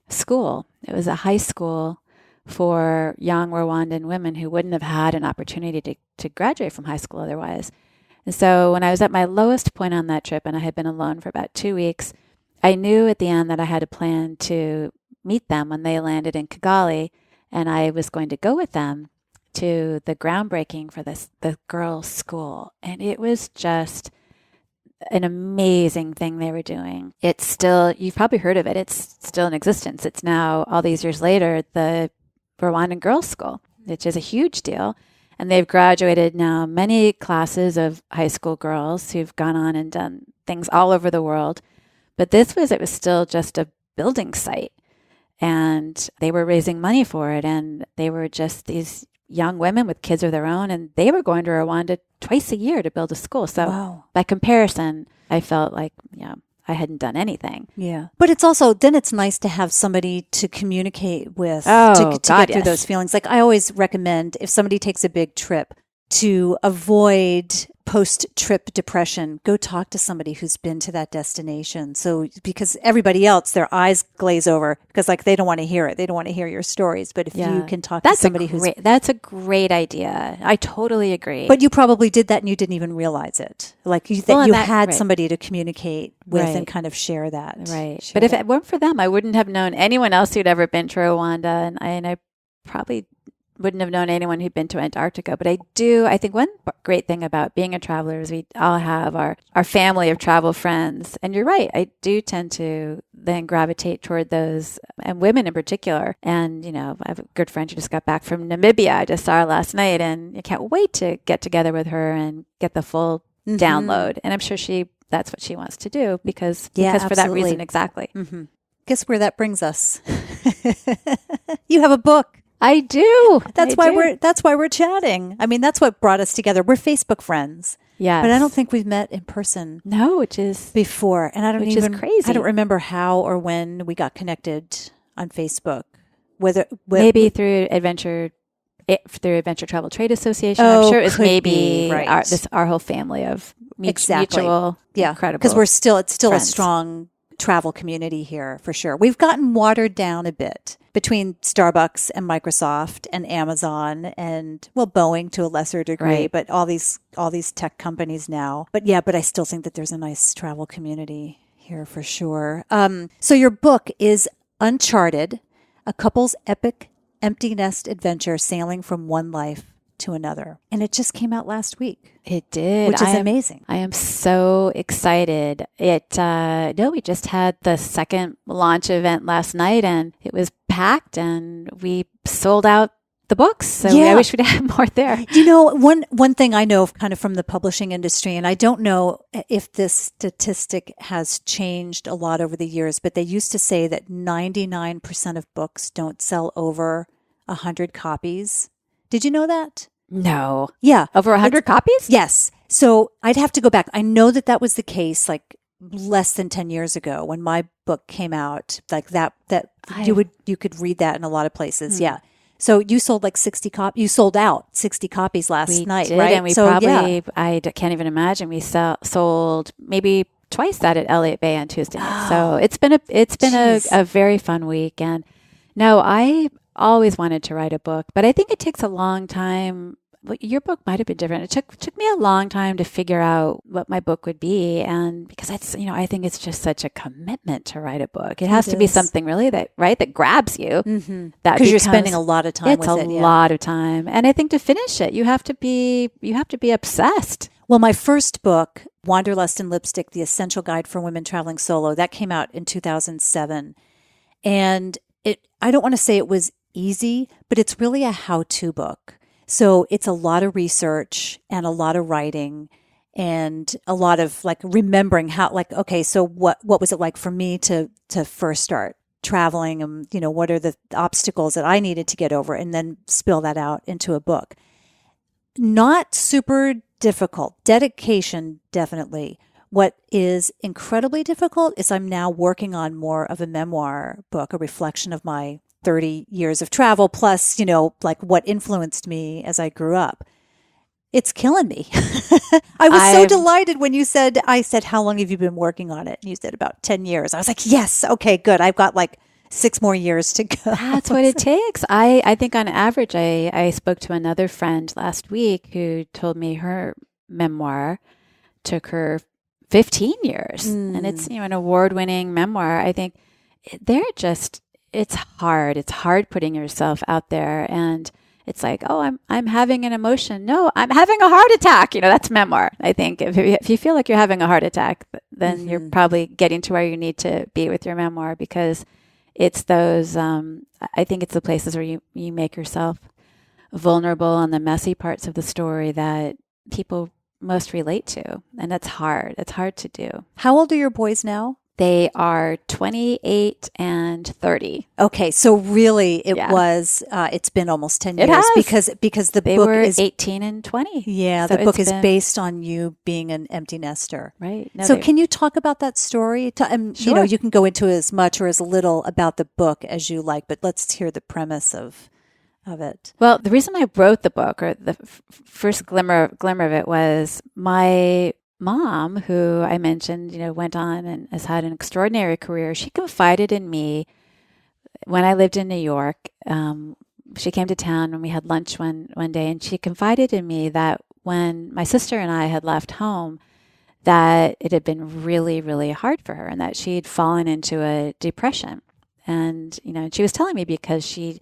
school. It was a high school for young Rwandan women who wouldn't have had an opportunity to graduate from high school otherwise. And so when I was at my lowest point on that trip, and I had been alone for about 2 weeks, I knew at the end that I had a plan to meet them when they landed in Kigali, and I was going to go with them to the groundbreaking for the girls' school. And it was just an amazing thing they were doing. It's still, you've probably heard of it, it's still in existence. It's now, all these years later, the Rwandan Girls' School, which is a huge deal. And they've graduated now many classes of high school girls who've gone on and done things all over the world. But it was still just a building site. And they were raising money for it. And they were just these young women with kids of their own. And they were going to Rwanda twice a year to build a school. So by comparison, I felt like, I hadn't done anything. Yeah. But it's also, then it's nice to have somebody to communicate with to get through those feelings. Like I always recommend if somebody takes a big trip to avoid post-trip depression, go talk to somebody who's been to that destination. So because everybody else, their eyes glaze over because like they don't want to hear it. They don't want to hear your stories. But if you can talk to somebody that's a great idea. I totally agree. But you probably did that and you didn't even realize it. Like you had somebody to communicate with and kind of share that. Right. But if it weren't for them, I wouldn't have known anyone else who'd ever been to Rwanda. And I probably wouldn't have known anyone who'd been to Antarctica. But I think one great thing about being a traveler is we all have our family of travel friends. And you're right. I do tend to then gravitate toward those, and women in particular. And, I have a good friend who just got back from Namibia. I just saw her last night and I can't wait to get together with her and get the full download. And I'm sure that's what she wants to do because absolutely. For that reason, exactly. Mm-hmm. Guess where that brings us? You have a book. I do. That's why we're chatting. I mean, that's what brought us together. We're Facebook friends. Yeah. But I don't think we've met in person. No, which is before. And which is crazy. I don't remember how or when we got connected on Facebook. Maybe through Adventure Travel Trade Association. I'm sure it was maybe our whole family of mutual, incredible. Because it's still friends. A strong travel community here for sure. We've gotten watered down a bit between Starbucks and Microsoft and Amazon and Boeing to a lesser degree, right. But all these tech companies now. But I still think that there's a nice travel community here for sure. So your book is Uncharted, a couple's epic empty nest adventure sailing from one life to another. And it just came out last week. It did. Which is amazing. I am so excited. We just had the second launch event last night and it was packed and we sold out the books. So I wish we'd have more there. You know, one thing I know kind of from the publishing industry, and I don't know if this statistic has changed a lot over the years, but they used to say that 99% of books don't sell over 100 copies. Did you know that? No. Yeah. Over 100 copies? Yes. So I'd have to go back. I know that was the case like less than 10 years ago when my book came out, like that you could read that in a lot lot of places. Yeah. So you sold like 60 copies. You sold out 60 copies last night, right? And we I can't even imagine. We sold maybe twice that at Elliott Bay on Tuesday. Oh, so it's been a very fun week. And no, I always wanted to write a book, but I think it takes a long time. Your book might have been different. It took me a long time to figure out what my book would be. And because I think it's just such a commitment to write a book. It has to be something really that grabs you. Mm-hmm. Because you're spending a lot of time with it. It's a lot of time. And I think to finish it, you have to be obsessed. Well, my first book, Wanderlust and Lipstick, The Essential Guide for Women Traveling Solo, that came out in 2007. And I don't want to say it was easy, but it's really a how-to book. So it's a lot of research and a lot of writing and a lot of like remembering how, like, okay, so what was it like for me to first start traveling and, what are the obstacles that I needed to get over and then spill that out into a book. Not super difficult. Dedication, definitely. What is incredibly difficult is I'm now working on more of a memoir book, a reflection of my 30 years of travel, plus, like what influenced me as I grew up. It's killing me. I was so delighted when I said, how long have you been working on it? And you said about 10 years. I was like, yes, okay, good. I've got like 6 more years to go. That's what it takes. I think on average, I spoke to another friend last week who told me her memoir took her 15 years. And it's, an award-winning memoir. I think it's hard. It's hard putting yourself out there and it's like, oh, I'm having an emotion. No, I'm having a heart attack. That's memoir. I think if you feel like you're having a heart attack, then you're probably getting to where you need to be with your memoir because it's those, I think it's the places where you make yourself vulnerable on the messy parts of the story that people most relate to. And that's hard. It's hard to do. How old are your boys now? They are 28 and 30. Okay, so really it's been almost 10 years because the book were is 18 and 20. Yeah, so the book is based on you being an empty nester. Right. No, so can you talk about that story? Sure. You can go into as much or as little about the book as you like, but let's hear the premise of it. Well, the reason I wrote the book, or the first glimmer of it, was my mom, who I mentioned, went on and has had an extraordinary career. She confided in me when I lived in New York. She came to town and we had lunch one day, and she confided in me that when my sister and I had left home, that it had been really, really hard for her and that she'd fallen into a depression. And, she was telling me because she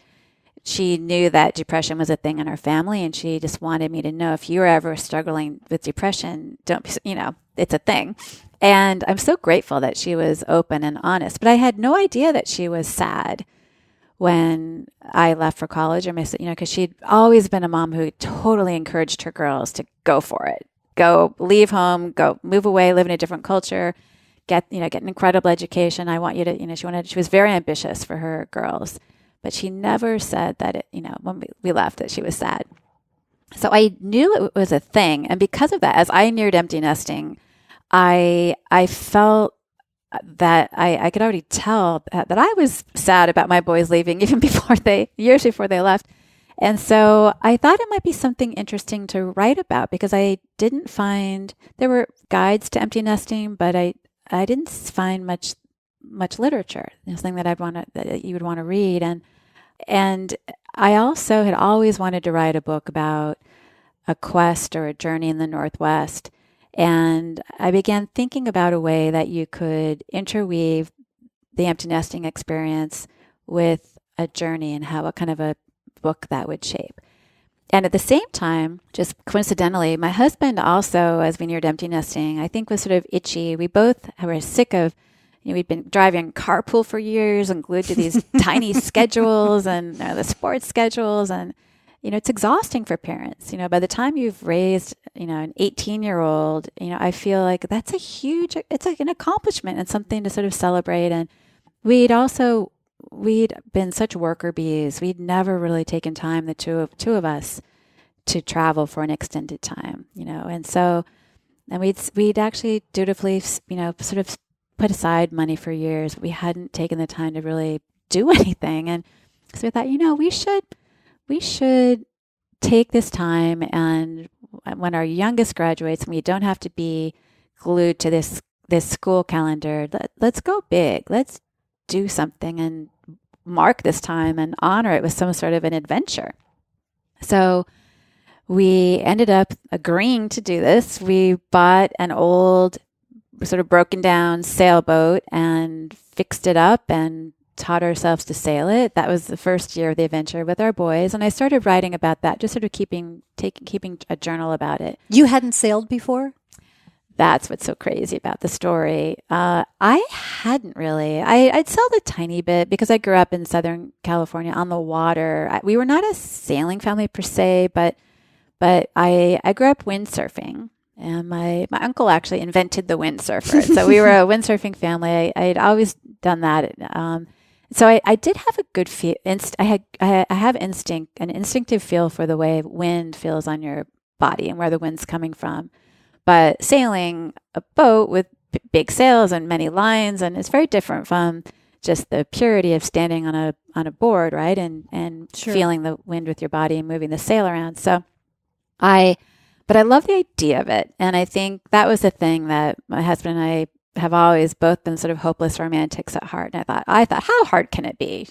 knew that depression was a thing in our family, and she just wanted me to know, if you were ever struggling with depression, it's a thing. And I'm so grateful that she was open and honest, but I had no idea that she was sad when I left for college, or because she'd always been a mom who totally encouraged her girls to go for it. go leave home, go move away, live in a different culture, get an incredible education. I want you to, she was very ambitious for her girls, but she never said that when we left that she was sad. So I knew it was a thing. And because of that, as I neared empty nesting, I felt that I could already tell that I was sad about my boys leaving even years before they left. And so I thought it might be something interesting to write about, because I didn't find, there were guides to empty nesting, but I didn't find much literature, something that you would want to read. And I also had always wanted to write a book about a quest or a journey in the Northwest. And I began thinking about a way that you could interweave the empty nesting experience with a journey, and what kind of a book that would shape. And at the same time, just coincidentally, my husband also, as we neared empty nesting, I think was sort of itchy. We both were sick of, we'd been driving carpool for years and glued to these tiny schedules and the sports schedules. And, it's exhausting for parents. By the time you've raised, an 18-year-old, I feel like that's it's like an accomplishment and something to sort of celebrate. And we'd been such worker bees. We'd never really taken time, the two of us, to travel for an extended time, And so, and we'd actually dutifully, sort of put aside money for years. We hadn't taken the time to really do anything. And so we thought, we should take this time, and when our youngest graduates, and we don't have to be glued to this school calendar, let's go big. Let's do something and mark this time and honor it with some sort of an adventure. So we ended up agreeing to do this. We bought an old, sort of broken down sailboat and fixed it up and taught ourselves to sail it. That was the first year of the adventure with our boys. And I started writing about that, just sort of keeping a journal about it. You hadn't sailed before? That's what's so crazy about the story. I hadn't really. I'd sailed a tiny bit because I grew up in Southern California on the water. We were not a sailing family per se, but I grew up windsurfing. And my uncle actually invented the windsurfer. So we were a windsurfing family. I'd always done that. So I did have a good feel. I have an instinctive feel for the way wind feels on your body and where the wind's coming from. But sailing a boat with big sails and many lines, and it's very different from just the purity of standing on a board, right? And sure. Feeling the wind with your body and moving the sail around. But I love the idea of it. And I think that was the thing that my husband and I have always both been sort of hopeless romantics at heart. And I thought, how hard can it be,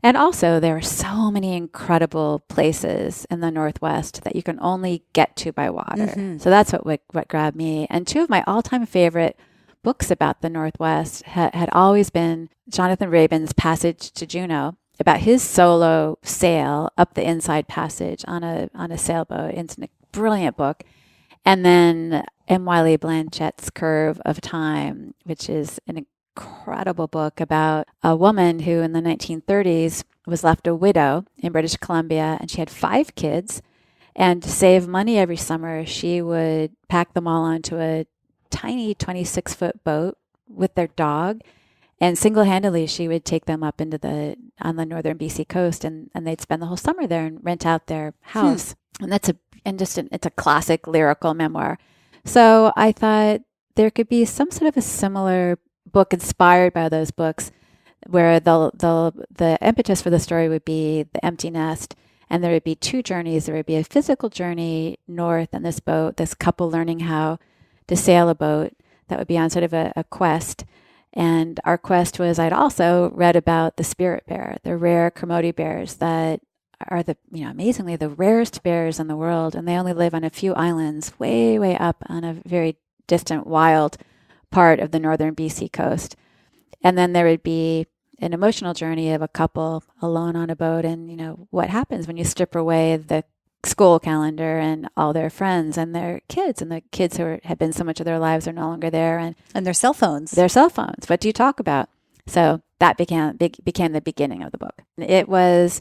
And also there are so many incredible places in the Northwest that you can only get to by water. Mm-hmm. So that's what grabbed me. And two of my all-time favorite books about the Northwest had always been Jonathan Rabin's Passage to Juneau, about his solo sail up the Inside Passage on a sailboat. It's a brilliant book. And then M. Wiley Blanchette's Curve of Time, which is an incredible book about a woman who in the 1930s was left a widow in British Columbia, and she had 5 kids. And to save money every summer, she would pack them all onto a tiny 26-foot boat with their dog. And single-handedly, she would take them up on the northern BC coast, and they'd spend the whole summer there and rent out their house. And it's a classic lyrical memoir. So I thought there could be some sort of a similar book inspired by those books, where the impetus for the story would be the empty nest, and there would be 2 journeys. There would be a physical journey north in this boat, this couple learning how to sail a boat that would be on sort of a quest. And our quest was, I'd also read about the spirit bear, the rare Kermode bears that are amazingly the rarest bears in the world. And they only live on a few islands way, way up on a very distant, wild part of the northern BC coast. And then there would be an emotional journey of a couple alone on a boat, and, what happens when you strip away the school calendar and all their friends and their kids, and the kids who had been so much of their lives are no longer there, and their cell phones. What do you talk about? So that became the beginning of the book. It was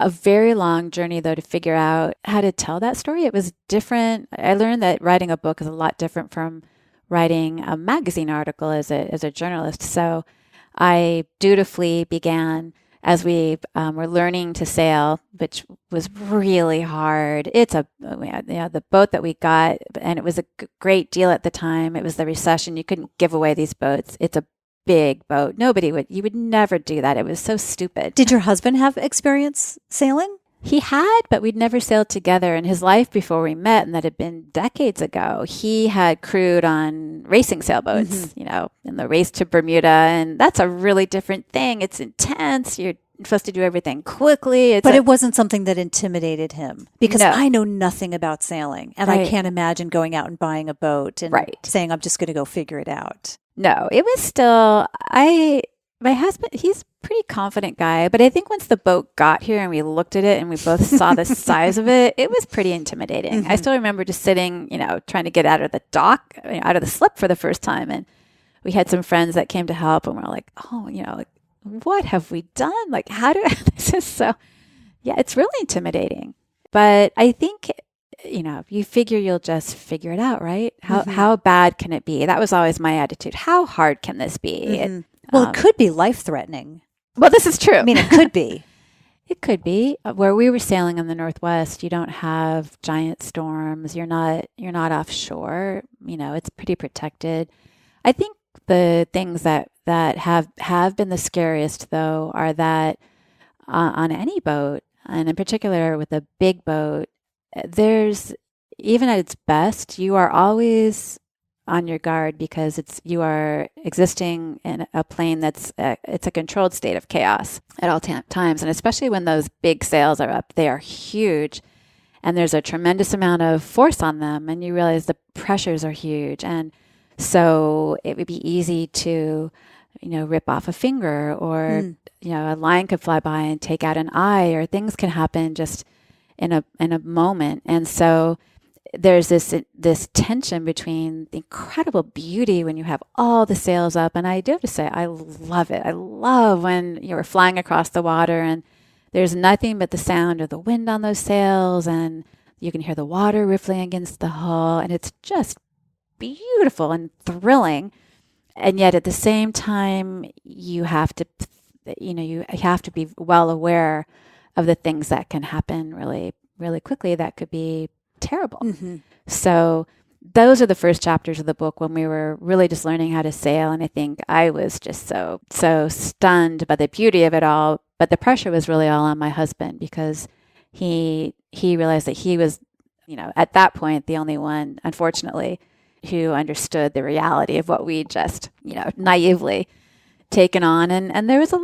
a very long journey, though, to figure out how to tell that story. It was different. I learned that writing a book is a lot different from writing a magazine article as a journalist. So I dutifully began as we were learning to sail, which was really hard. It's the boat that we got, and it was a great deal at the time. It was the recession. You couldn't give away these boats. It's a big boat. You would never do that. It was so stupid. Did your husband have experience sailing? He had, but we'd never sailed together in his life before we met, and that had been decades ago. He had crewed on racing sailboats, in the race to Bermuda, and that's a really different thing. It's intense. You're supposed to do everything quickly. It wasn't something that intimidated him, because I know nothing about sailing, and I can't imagine going out and buying a boat and saying, I'm just going to go figure it out. No, it was still, my husband, he's a pretty confident guy, but I think once the boat got here and we looked at it and we both saw the size of it, it was pretty intimidating. Mm-hmm. I still remember just sitting, trying to get out of the dock, out of the slip for the first time. And we had some friends that came to help, and we're like, oh, what have we done? Like, this is so, it's really intimidating. But I think, you figure you'll just figure it out, right? How bad can it be? That was always my attitude. How hard can this be? Mm-hmm. It could be life-threatening. Well, this is true. I mean, it could be. It could be. Where we were sailing in the Northwest, you don't have giant storms. You're not offshore. It's pretty protected. I think the things that have been the scariest, though, are that on any boat, and in particular with a big boat, there's, even at its best, you are always on your guard, because you are existing in a plane it's a controlled state of chaos at all times. And especially when those big sails are up, they are huge, and there's a tremendous amount of force on them, and you realize the pressures are huge. And so it would be easy to, rip off a finger, or, a line could fly by and take out an eye, or things can happen just in a moment. And so there's this tension between the incredible beauty when you have all the sails up. And I do have to say, I love it. I love when you're flying across the water and there's nothing but the sound of the wind on those sails, and you can hear the water rippling against the hull, and it's just beautiful and thrilling. And yet at the same time, you have to be well aware of the things that can happen really, really quickly that could be terrible. Mm-hmm. So those are the first chapters of the book, when we were really just learning how to sail. And I think I was just so stunned by the beauty of it all. But the pressure was really all on my husband, because he realized that he was, at that point, the only one, unfortunately, who understood the reality of what we just, naively taken on. And there was a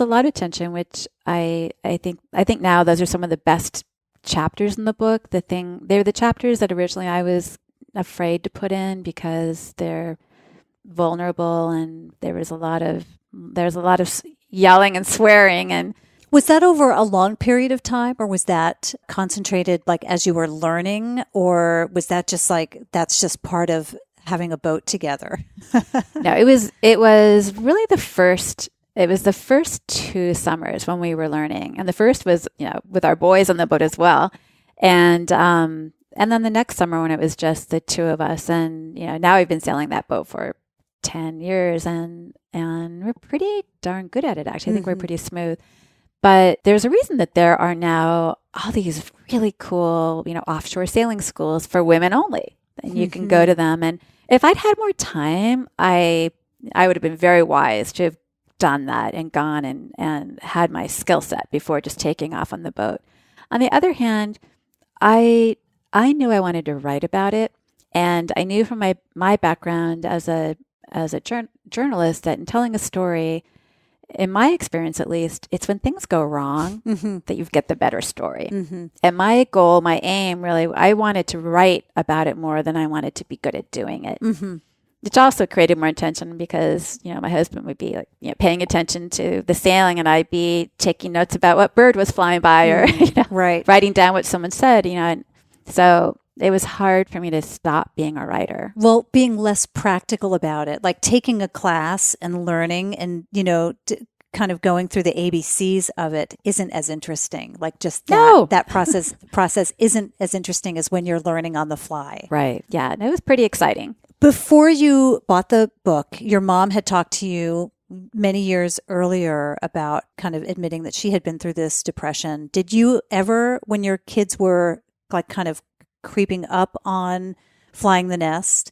lot of tension, which I think now those are some of the best chapters in the book. They're the chapters that originally I was afraid to put in, because they're vulnerable, and there's a lot of yelling and swearing. And was that over a long period of time, or was that concentrated like as you were learning, or was that just like that's just part of having a boat together? No, it was really the first. It was the first 2 summers when we were learning. And the first was, with our boys on the boat as well. And then the next summer when it was just the 2 of us. And, now we've been sailing that boat for 10 years and we're pretty darn good at it, actually. I think we're pretty smooth. But there's a reason that there are now all these really cool, offshore sailing schools for women only. And you can go to them. And if I'd had more time, I would have been very wise to have done that and gone and had my skill set before just taking off on the boat. On the other hand, I knew I wanted to write about it, and I knew from my background as a journalist that in telling a story, in my experience at least, it's when things go wrong that you get the better story. Mm-hmm. And my goal, my aim, really, I wanted to write about it more than I wanted to be good at doing it. Mm-hmm. Which also created more tension, because, my husband would be like, paying attention to the sailing, and I'd be taking notes about what bird was flying by, or, writing down what someone said, and so it was hard for me to stop being a writer. Well, being less practical about it, like taking a class and learning and, kind of going through the ABCs of it isn't as interesting. Like just that process isn't as interesting as when you're learning on the fly. Right. Yeah. And it was pretty exciting. Before you bought the book, your mom had talked to you many years earlier about kind of admitting that she had been through this depression. Did you ever, when your kids were like kind of creeping up on flying the nest,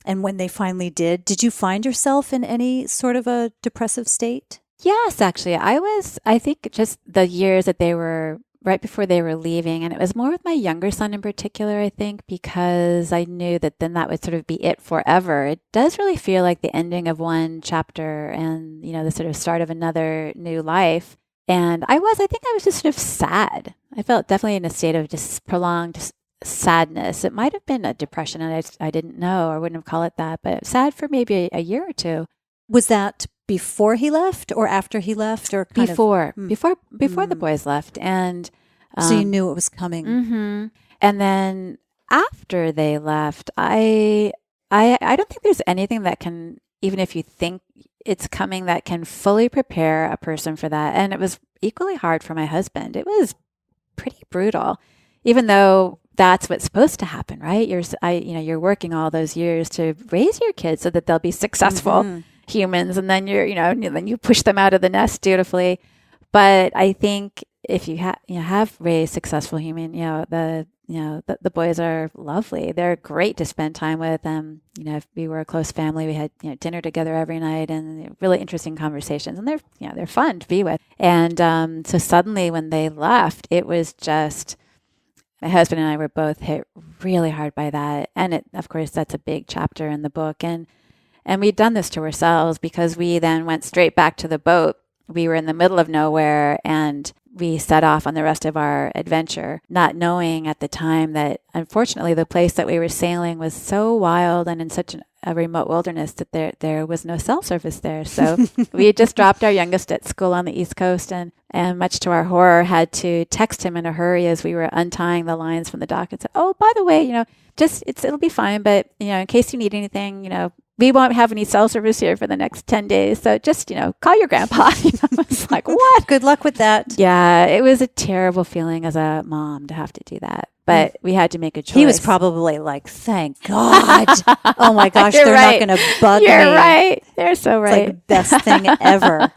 and when they finally did you find yourself in any sort of a depressive state? Yes, actually. I think just the years that they were right before they were leaving, and it was more with my younger son in particular, I think, because I knew that then that would sort of be it forever. It does really feel like the ending of one chapter and, the sort of start of another new life. And I think I was just sort of sad. I felt definitely in a state of just prolonged sadness. It might have been a depression and I didn't know, or wouldn't have called it that, but sad for maybe a year or two. Was that before he left or after he left, or before the boys left? And so you knew it was coming. Mm-hmm. And then after they left, I don't think there's anything that can, even if you think it's coming, that can fully prepare a person for that. And it was equally hard for my husband. It was pretty brutal, even though that's what's supposed to happen, right? You're working all those years to raise your kids so that they'll be successful humans, and then then you push them out of the nest dutifully. But I think if you have raised successful human, the boys are lovely. They're great to spend time with. If we were a close family, we had dinner together every night and really interesting conversations, and they're fun to be with. And so suddenly when they left, it was just. My husband and I were both hit really hard by that. And of course, that's a big chapter in the book. And we'd done this to ourselves because we then went straight back to the boat. We were in the middle of nowhere and we set off on the rest of our adventure, not knowing at the time that, unfortunately, the place that we were sailing was so wild and in such a remote wilderness that there was no cell service there. So we had just dropped our youngest at school on the East Coast and much to our horror, had to text him in a hurry as we were untying the lines from the dock and said, "Oh, by the way, it'll be fine, but, in case you need anything, we won't have any cell service here for the next 10 days. So just, call your grandpa." I was like, what? Good luck with that. Yeah, it was a terrible feeling as a mom to have to do that. But we had to make a choice. He was probably like, thank God. Oh my gosh, they're right. not going to bug me. You're right. They're so right. It's like the best thing ever.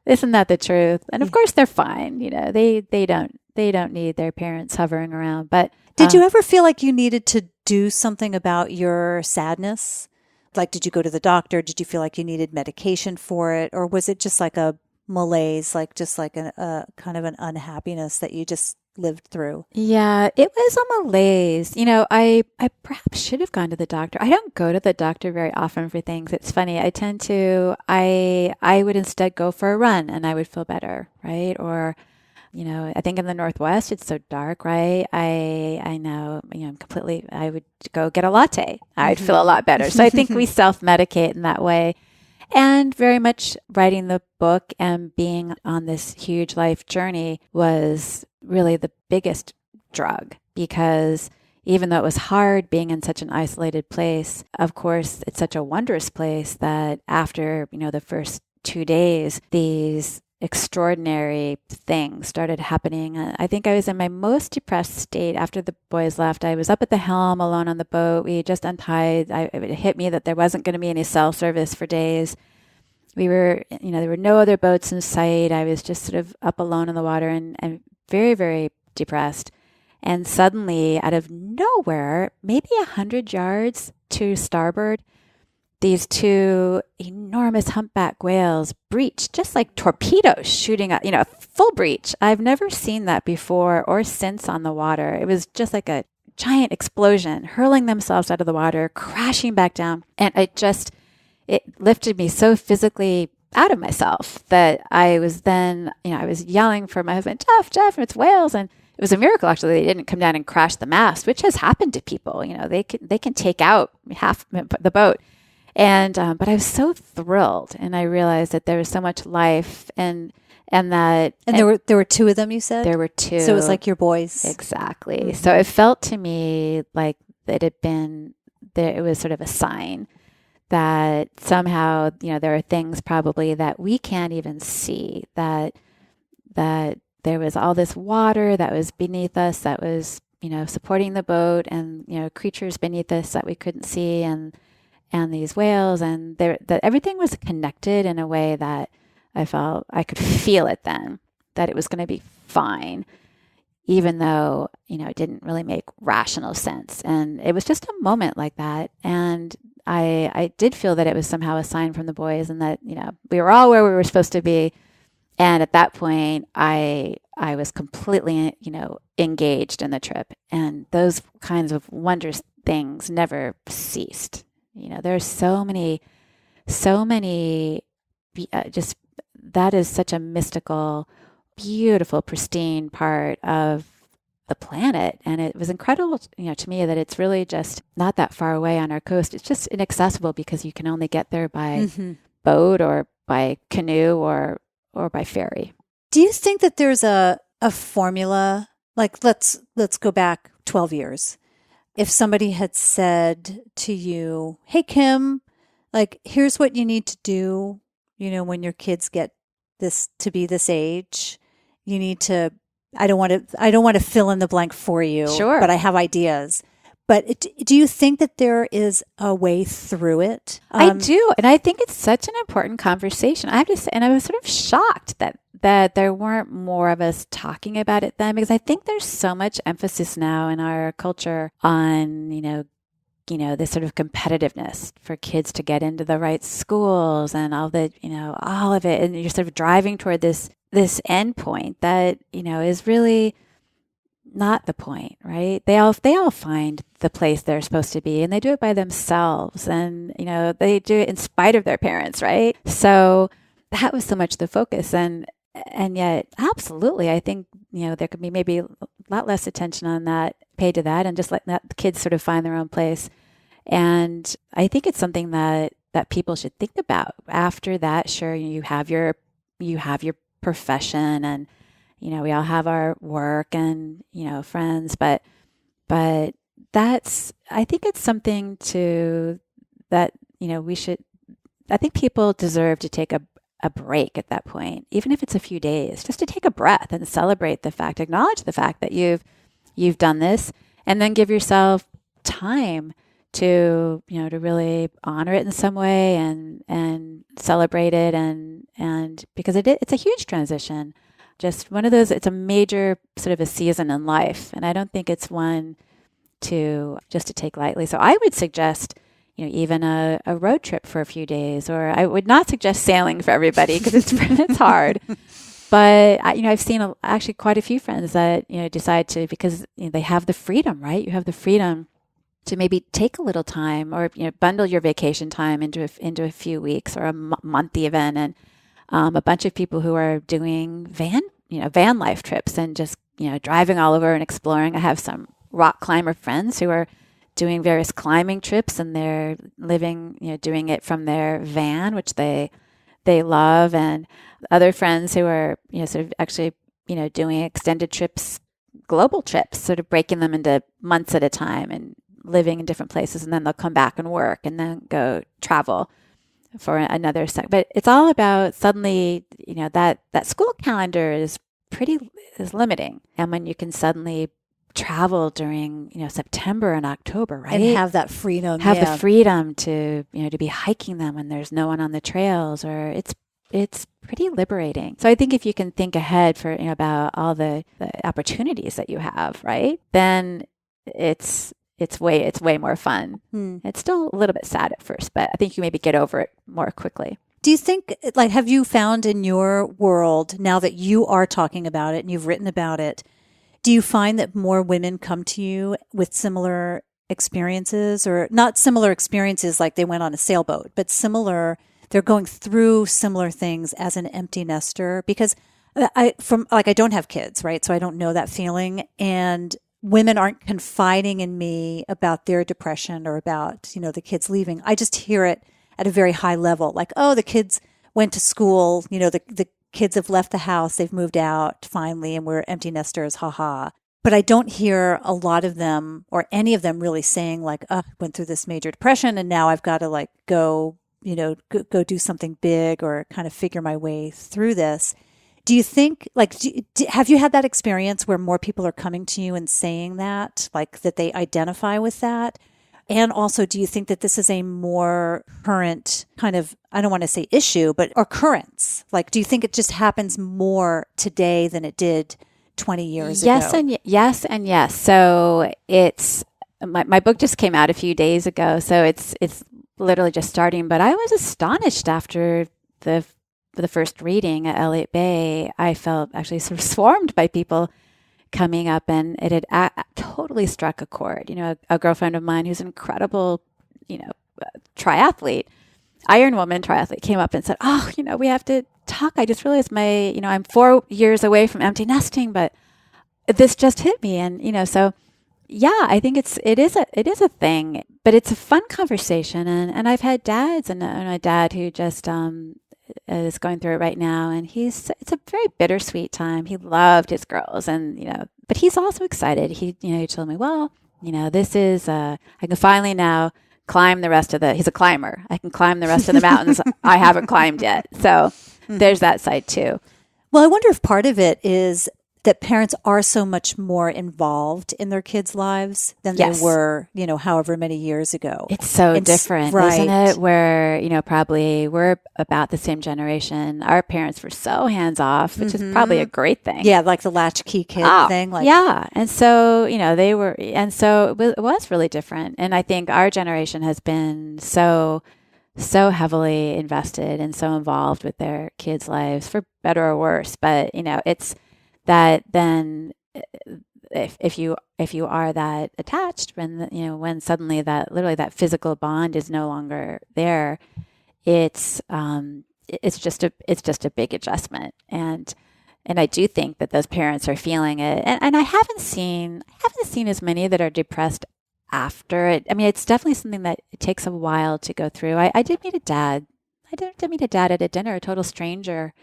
Isn't that the truth? And of course they're fine. They don't need their parents hovering around. But did you ever feel like you needed to do something about your sadness? Like, did you go to the doctor? Did you feel like you needed medication for it? Or was it just like a malaise, like just like a kind of an unhappiness that you just lived through? Yeah, it was a malaise. I perhaps should have gone to the doctor. I don't go to the doctor very often for things. It's funny. I would instead go for a run and I would feel better, right? Or, I think in the Northwest, it's so dark, right? I know, completely, I would go get a latte. I'd feel a lot better. So I think we self-medicate in that way. And very much writing the book and being on this huge life journey was really the biggest drug, because even though it was hard being in such an isolated place, of course, it's such a wondrous place that after, the first 2 days, these extraordinary things started happening. I think I was in my most depressed state after the boys left. I was up at the helm alone on the boat. We just untied. It hit me that there wasn't going to be any cell service for days. We were, there were no other boats in sight. I was just sort of up alone in the water and very, very depressed. And suddenly, out of nowhere, maybe 100 yards to starboard, these two enormous humpback whales breached, just like torpedoes shooting up, full breach. I've never seen that before or since on the water. It was just like a giant explosion, hurling themselves out of the water, crashing back down. And it lifted me so physically out of myself that I was then, I was yelling for my husband, Jeff, it's whales. And it was a miracle, actually, they didn't come down and crash the mast, which has happened to people. They can take out half the boat. And but I was so thrilled, and I realized that there was so much life, and there were two of them. You said there were two, so it was like your boys, exactly. Mm-hmm. So it felt to me like it had been there. It was sort of a sign that somehow, there are things probably that we can't even see, that there was all this water that was beneath us, that was, supporting the boat, and, creatures beneath us that we couldn't see, and these whales, and that everything was connected in a way that I felt I could feel it then, that it was going to be fine, even though, it didn't really make rational sense. And it was just a moment like that. And I did feel that it was somehow a sign from the boys, and that, we were all where we were supposed to be. And at that point, I was completely, engaged in the trip. And those kinds of wondrous things never ceased. There's so many, just that is such a mystical, beautiful, pristine part of the planet. And it was incredible, to me, that it's really just not that far away on our coast. It's just inaccessible because you can only get there by boat or by canoe or by ferry. Do you think that there's a formula? Like, let's go back 12 years. If somebody had said to you, hey, Kim, like, here's what you need to do, when your kids get this to be this age, you need to, I don't want to fill in the blank for you, sure, but I have ideas. But do you think that there is a way through it? I do. And I think it's such an important conversation. I have to say, and I was sort of shocked that there weren't more of us talking about it then, because I think there's so much emphasis now in our culture on, this sort of competitiveness for kids to get into the right schools and all the, all of it. And you're sort of driving toward this end point that, is really not the point, right? They all find the place they're supposed to be, and they do it by themselves, and they do it in spite of their parents, right? So that was so much the focus, and yet absolutely, I think there could be maybe a lot less attention on that, paid to that, and just let the kids sort of find their own place. And I think it's something that people should think about. After that, sure, you have your profession, and we all have our work and, friends, but that's, I think it's something that we should, I think people deserve to take a break at that point, even if it's a few days, just to take a breath and celebrate the fact, acknowledge the fact that you've done this, and then give yourself time to, to really honor it in some way and celebrate it. And because it's a huge transition. Just one of those, it's a major sort of a season in life. And I don't think it's one to take lightly. So I would suggest, even a road trip for a few days, or I would not suggest sailing for everybody because it's hard. But, I've seen actually quite a few friends that, decide to, because they have the freedom, right? You have the freedom to maybe take a little time, or, bundle your vacation time into a few weeks or a month even. And a bunch of people who are doing van life trips and just, driving all over and exploring. I have some rock climber friends who are doing various climbing trips, and they're living, doing it from their van, which they love. And other friends who are, sort of actually, doing extended trips, global trips, sort of breaking them into months at a time and living in different places. And then they'll come back and work and then go travel for another sec. But it's all about suddenly, that school calendar is limiting. And when you can suddenly travel during, September and October, right? And have that freedom. The freedom to, to be hiking them when there's no one on the trails, or it's pretty liberating. So I think if you can think ahead for, about all the opportunities that you have, right? Then it's way more fun. It's still a little bit sad at first, but I think you maybe get over it more quickly. Do you think, have you found in your world, now that you are talking about it and you've written about it, do you find that more women come to you with similar experiences, or not similar experiences like they went on a sailboat, but they're going through similar things as an empty nester? Because I don't have kids, right? So I don't know that feeling. And women aren't confiding in me about their depression or about, the kids leaving. I just hear it at a very high level, like, oh, the kids went to school, the kids have left the house, they've moved out finally, and we're empty nesters, haha. But I don't hear a lot of them or any of them really saying like, I went through this major depression and now I've got to like go do something big or kind of figure my way through this. Do you think, like, have you had that experience where more people are coming to you and saying that, like that they identify with that? And also, do you think that this is a more current kind of, I don't want to say issue, but occurrence? Like, do you think it just happens more today than it did 20 years ago? Yes and yes. So it's, my book just came out a few days ago, so it's literally just starting, but I was astonished after the first reading at Elliott Bay. I felt actually sort of swarmed by people coming up, and it had totally struck a chord. A girlfriend of mine who's an incredible, triathlete, Ironwoman triathlete, came up and said, "Oh, we have to talk. I just realized I'm 4 years away from empty nesting, but this just hit me." And, so yeah, I think it is a thing, but it's a fun conversation. And I've had dads and a dad who just, is going through it right now, and it's a very bittersweet time. He loved his girls, and but he's also excited. He told me, well, this is I can finally now climb the rest of he's a climber. I can climb the rest of the mountains I haven't climbed yet. So there's that side too. Well, I wonder if part of it is that parents are so much more involved in their kids' lives than they were, however many years ago. It's so different, isn't it? Where, probably we're about the same generation. Our parents were so hands off, which is probably a great thing. Yeah, like the latchkey kid thing. Yeah. And so, they were, and so it was really different. And I think our generation has been so heavily invested and so involved with their kids' lives, for better or worse. But, it's that then if you are that attached, when suddenly that physical bond is no longer there, it's just a big adjustment. And I do think that those parents are feeling it. And I haven't seen as many that are depressed after it. I mean, it's definitely something that it takes a while to go through. I did meet a dad. I did meet a dad at a dinner, a total stranger,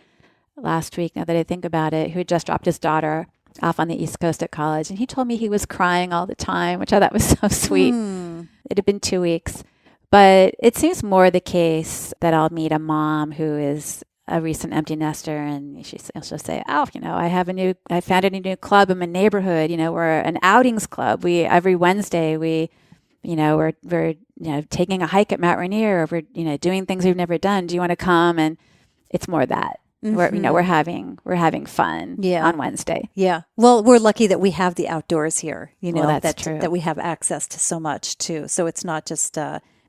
last week, now that I think about it, who had just dropped his daughter off on the East Coast at college. And he told me he was crying all the time, which I thought was so sweet. It had been 2 weeks. But it seems more the case that I'll meet a mom who is a recent empty nester, and she'll say, "Oh, I found a new club in my neighborhood. We're an outings club. Every Wednesday we're taking a hike at Mount Rainier, or we're doing things we've never done. Do you want to come?" And it's more that. We're having fun on Wednesday. Yeah. Well, we're lucky that we have the outdoors here. That's true. That we have access to so much too. So it's not just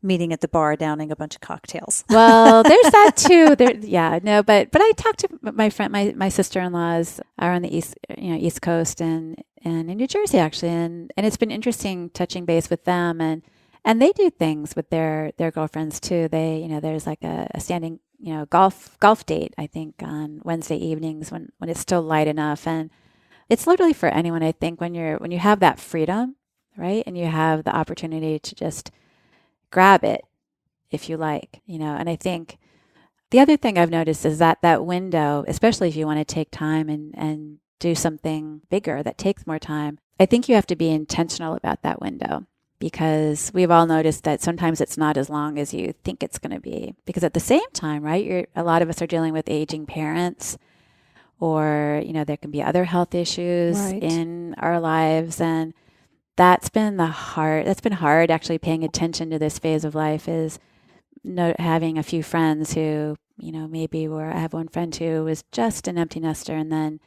meeting at the bar, downing a bunch of cocktails. Well, there's that too. But I talked to my friend, my sister-in-laws are on the East Coast and in New Jersey actually, and it's been interesting touching base with them, and they do things with their girlfriends too. They there's like a standing golf date, I think, on Wednesday evenings when it's still light enough. And it's literally for anyone, I think, when you have that freedom, right? And you have the opportunity to just grab it if you like, and I think the other thing I've noticed is that window, especially if you want to take time and do something bigger that takes more time, I think you have to be intentional about that window. Because we've all noticed that sometimes it's not as long as you think it's going to be. Because at the same time, right, a lot of us are dealing with aging parents, or there can be other health issues in our lives, and that's been hard. Actually, paying attention to this phase of life is having a few friends who I have one friend who was just an empty nester, and then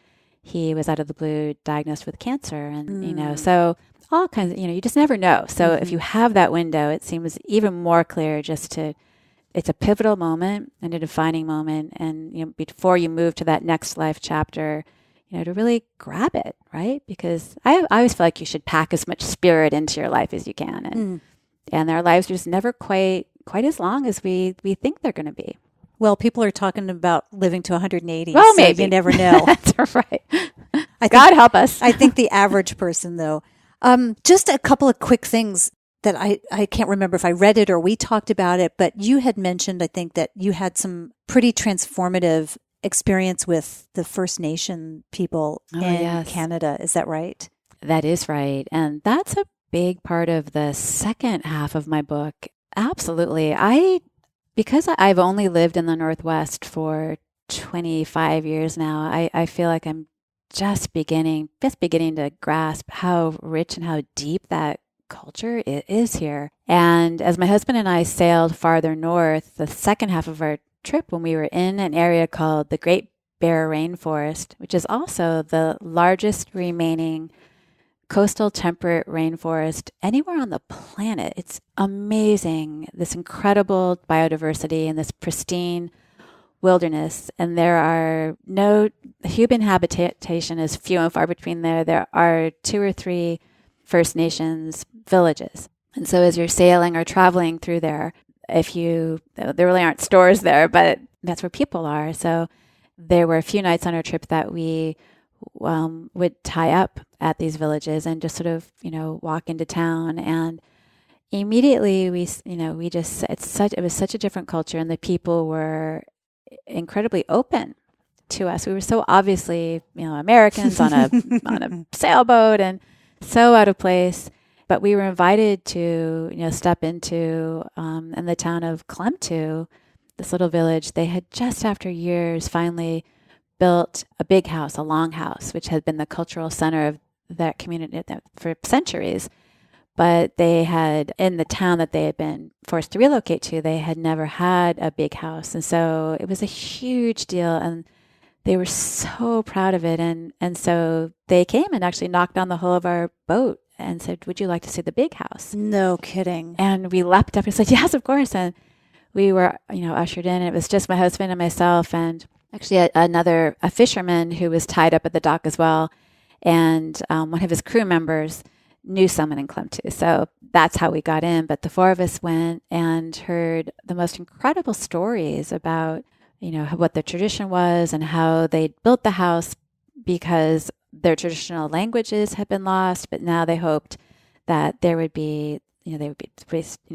he was out of the blue diagnosed with cancer, and so. All kinds of, you just never know. So if you have that window, it seems even more clear it's a pivotal moment and a defining moment. And, before you move to that next life chapter, to really grab it, right? Because I always feel like you should pack as much spirit into your life as you can. And our lives are just never quite as long as we think they're going to be. Well, people are talking about living to 180. Well, so maybe. You never know. That's right. God help us. I think the average person, though. Just a couple of quick things that I can't remember if I read it or we talked about it, but you had mentioned, I think, that you had some pretty transformative experience with the First Nation people in Canada. Is that right? That is right. And that's a big part of the second half of my book. Absolutely. Because I've only lived in the Northwest for 25 years now, I feel like I'm just beginning to grasp how rich and how deep that culture is here. And as my husband and I sailed farther north, the second half of our trip, when we were in an area called the Great Bear Rainforest, which is also the largest remaining coastal temperate rainforest anywhere on the planet. It's amazing, this incredible biodiversity and this pristine wilderness. And there are no human habitation is few and far between there. There are 2 or 3 First Nations villages. And so as you're sailing or traveling through there, there really aren't stores there, but that's where people are. So there were a few nights on our trip that we would tie up at these villages and just sort of, walk into town. And immediately it was such a different culture, and the people were incredibly open to us. We were so obviously, Americans on a sailboat and so out of place. But we were invited to, step into, in the town of Klemtu, this little village. They had just after years finally built a big house, a long house, which had been the cultural center of that community for centuries. But they had, in the town that they had been forced to relocate to, they had never had a big house. And so it was a huge deal, and they were so proud of it. And so they came and actually knocked on the hull of our boat and said, "Would you like to see the big house?" No kidding. And we leapt up and said, "Yes, of course." And we were, ushered in, and it was just my husband and myself, and actually a fisherman who was tied up at the dock as well. And one of his crew members knew someone in Klemtu. So that's how we got in. But the 4 of us went and heard the most incredible stories about, what their tradition was and how they built the house because their traditional languages had been lost. But now they hoped that they would be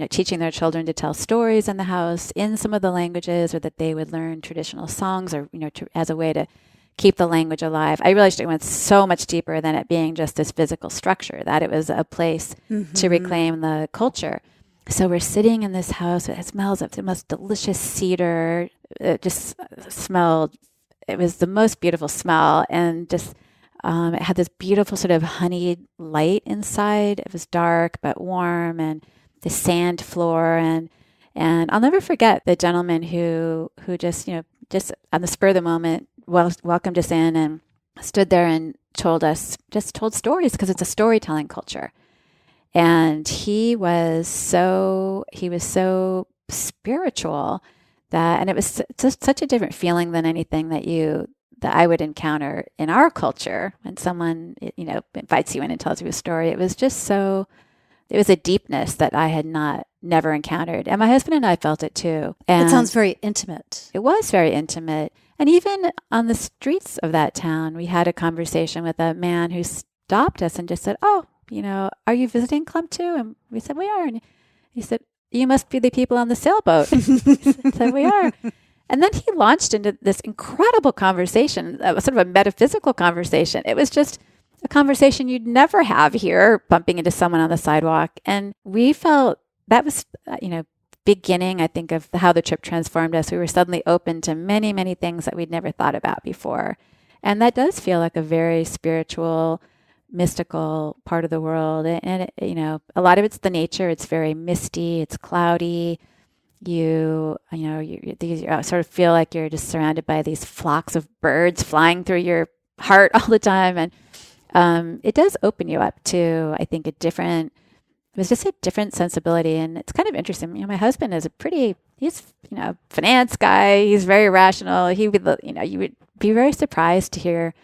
teaching their children to tell stories in the house in some of the languages, or that they would learn traditional songs, or, as a way to keep the language alive. I realized it went so much deeper than it being just this physical structure, that it was a place to reclaim the culture. So we're sitting in this house. It smells of the most delicious cedar. It just smelled, it was the most beautiful smell. And just, it had this beautiful sort of honeyed light inside. It was dark but warm, and the sand floor. And I'll never forget the gentleman who just on the spur of the moment, welcomed us in and stood there and told stories, because it's a storytelling culture. And he was so spiritual and it was just such a different feeling than anything that I would encounter in our culture when someone, invites you in and tells you a story. It was just it was a deepness that I had never encountered. And my husband and I felt it too. And it sounds very intimate. It was very intimate. And even on the streets of that town, we had a conversation with a man who stopped us and just said, "Oh, are you visiting Klemtu?" And we said, "We are." And he said, "You must be the people on the sailboat." I said, "We are." And then he launched into this incredible conversation, sort of a metaphysical conversation. It was just a conversation you'd never have here, bumping into someone on the sidewalk. And we felt that was, beginning, I think, of how the trip transformed us. We were suddenly open to many, many things that we'd never thought about before. And that does feel like a very spiritual, mystical part of the world. And a lot of it's the nature. It's very misty. It's cloudy. You sort of feel like you're just surrounded by these flocks of birds flying through your heart all the time. And it does open you up to, I think, it was just a different sensibility. And it's kind of interesting. My husband is he's finance guy. He's very rational. You would be very surprised to hear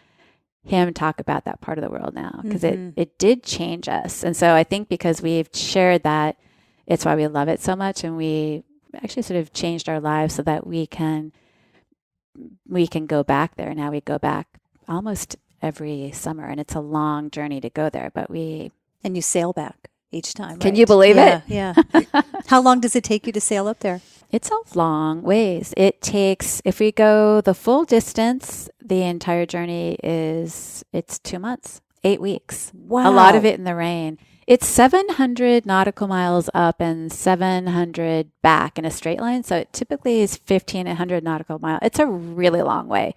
him talk about that part of the world now, because it did change us. And so I think because we've shared that, it's why we love it so much. And we actually sort of changed our lives so that we can go back there. Now we go back almost every summer, and it's a long journey to go there, and you sail back each time. Can right? you believe it? Yeah. How long does it take you to sail up there? It's a long ways. It takes, if we go the full distance, the entire journey it's 2 months. 8 weeks. Wow. A lot of it in the rain. It's 700 nautical miles up and 700 back in a straight line. So it typically is 1,500 nautical miles. It's a really long way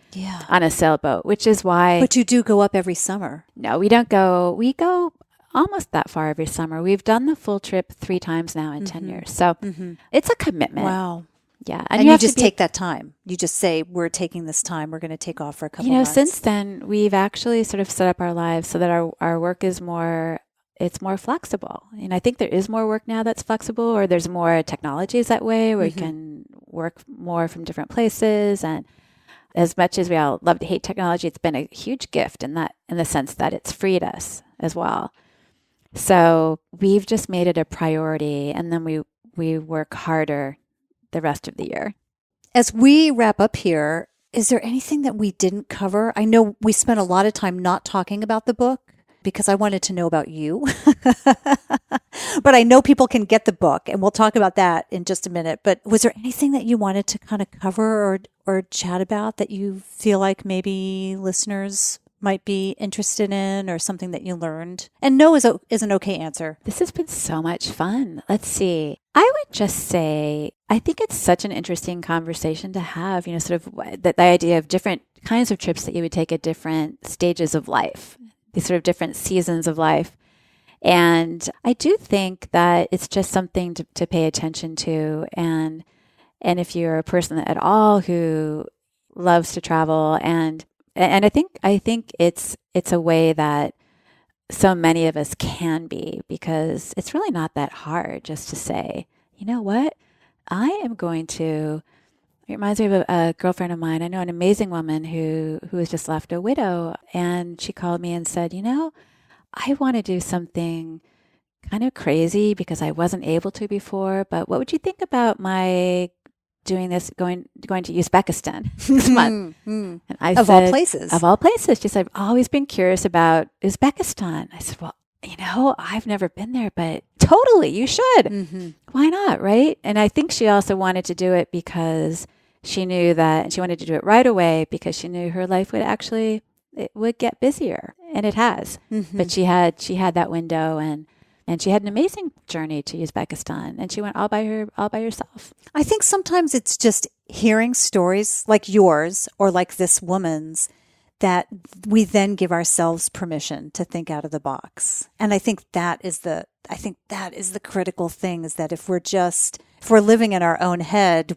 on a sailboat, which is why. But you do go up every summer. No, we don't go. We go almost that far every summer. We've done the full trip 3 times now in 10 years. So it's a commitment. Wow. Yeah. And you just take that time. You just say, we're taking this time. We're going to take off for a couple of months. Since then, we've actually sort of set up our lives so that our work is more flexible. And I think there is more work now that's flexible, or there's more technologies that way where you can work more from different places. And as much as we all love to hate technology, it's been a huge gift in the sense that it's freed us as well. So we've just made it a priority, and then we work harder the rest of the year. As we wrap up here, is there anything that we didn't cover? I know we spent a lot of time not talking about the book because I wanted to know about you. But I know people can get the book, and we'll talk about that in just a minute. But was there anything that you wanted to kind of cover or chat about that you feel like maybe listeners might be interested in, or something that you learned? And no is an okay answer. This has been so much fun. Let's see. I would just say, I think it's such an interesting conversation to have, sort of the idea of different kinds of trips that you would take at different stages of life, these sort of different seasons of life. And I do think that it's just something to pay attention to. And if you're a person at all who loves to travel, and I think it's a way that so many of us can be, because it's really not that hard just to say, you know what, I am going to. It reminds me of a girlfriend of mine. I know an amazing woman who has just left a widow, and she called me and said, I want to do something kind of crazy because I wasn't able to before, but what would you think about my doing this, going to Uzbekistan next month? And I said, of all places. She said, I've always been curious about Uzbekistan. I said, well, I've never been there, but totally, you should. Why not, right? And I think she also wanted to do it because she knew that, and she wanted to do it right away because she knew her life it would get busier, and it has. But she had that window, and she had an amazing journey to Uzbekistan, and she went all by herself. I think sometimes it's just hearing stories like yours or like this woman's that we then give ourselves permission to think out of the box. And I think that is the critical thing, is that if we're living in our own head,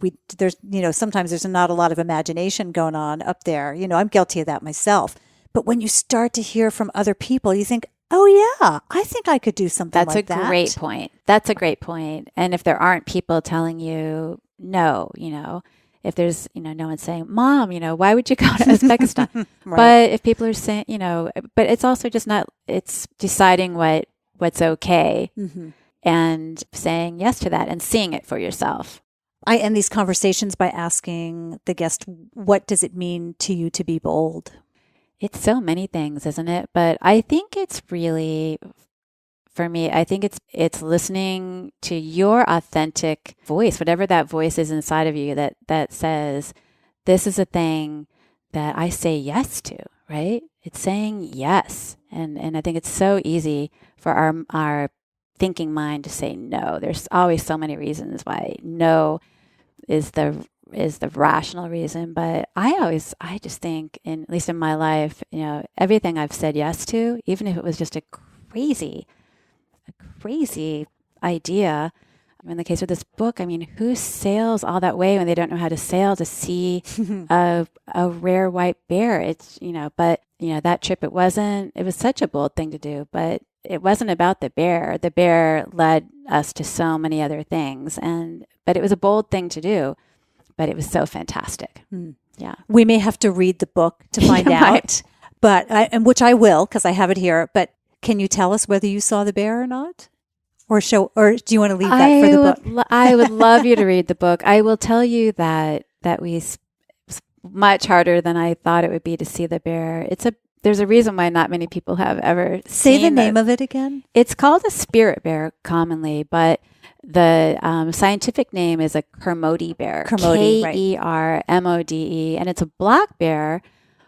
sometimes there's not a lot of imagination going on up there. I'm guilty of that myself. But when you start to hear from other people, you think, oh yeah, I think I could do something like that. That's a great point. That's a great point. And if there aren't people telling you no, if there's, no one saying, Mom, why would you go to Uzbekistan? Right. But if people are saying, but it's also just it's deciding what's okay and saying yes to that and seeing it for yourself. I end these conversations by asking the guest, what does it mean to you to be bold? It's so many things, isn't it? But I think it's really, for me, I think it's listening to your authentic voice, whatever that voice is inside of you that says, this is a thing that I say yes to, right? It's saying yes. And I think it's so easy for our thinking mind to say no. There's always so many reasons why no is the rational reason. But I just think, at least in my life, everything I've said yes to, even if it was just a crazy idea. In the case of this book, who sails all that way when they don't know how to sail to see a rare white bear? It's, but that trip, it was such a bold thing to do, but it wasn't about the bear. The bear led us to so many other things, but it was a bold thing to do, but it was so fantastic. Yeah. We may have to read the book to find out, but which I will, because I have it here, but can you tell us whether you saw the bear or not? Or do you want to leave that for the book? I would love you to read the book. I will tell you that much harder than I thought it would be to see the bear. There's a reason why not many people have ever seen the name of it again. It's called a spirit bear commonly, but the scientific name is a Kermode bear. Kermode, Kermode, and it's a black bear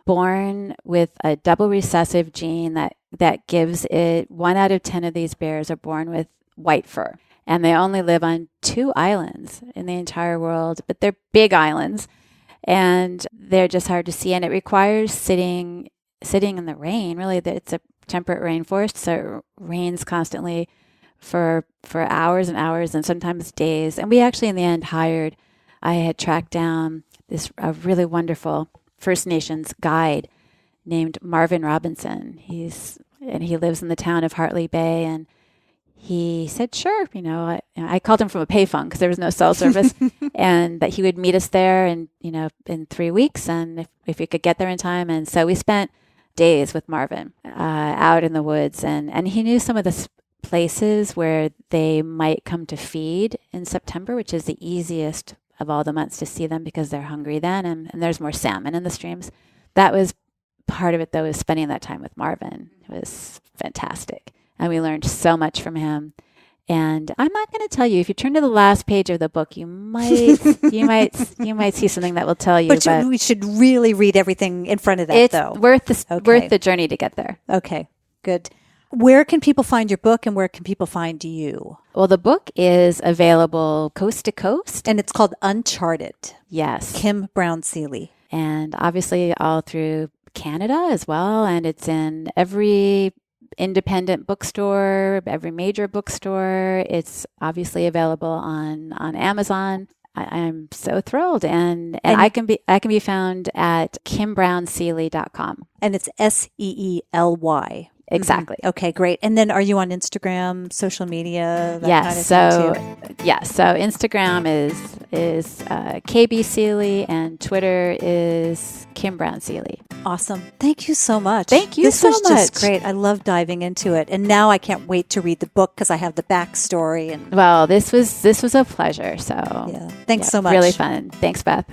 born with a double recessive gene that that gives it 1 out of 10 of these bears are born with white fur. And they only live on 2 islands in the entire world, but they're big islands and they're just hard to see. And it requires sitting in the rain. Really, it's a temperate rainforest, so it rains constantly for hours and hours and sometimes days. And we actually, in the end, I had tracked down a really wonderful First Nations guide named Marvin Robinson. He lives in the town of Hartley Bay, and he said, sure, I called him from a payphone because there was no cell service, and that he would meet us there in 3 weeks, and if we could get there in time. And so we spent days with Marvin out in the woods, and he knew some of the places where they might come to feed in September, which is the easiest of all the months to see them because they're hungry then, and there's more salmon in the streams. That was part of it, though, is spending that time with Marvin. It was fantastic. And we learned so much from him. And I'm not going to tell you, if you turn to the last page of the book, you might see something that will tell you. But we should really read everything in front of that, though. It's worth the journey to get there. Okay, good. Where can people find your book and where can people find you? Well, the book is available coast to coast. And it's called Uncharted. Yes. Kim Brown-Seeley. And obviously all through Canada as well. And it's in every independent bookstore, every major bookstore. It's obviously available on Amazon. I'm so thrilled. And I can be found at kimbrownseeley.com. And it's SEELY. Exactly. Mm-hmm. Okay, great. And then are you on Instagram, social media? Yes. So Instagram is KB Seeley and Twitter is Kim Brown Seeley. Awesome. Thank you so much. Thank you so much. This was just great. I love diving into it. And now I can't wait to read the book because I have the backstory. And well, this was a pleasure. So yeah. Thanks so much. Really fun. Thanks, Beth.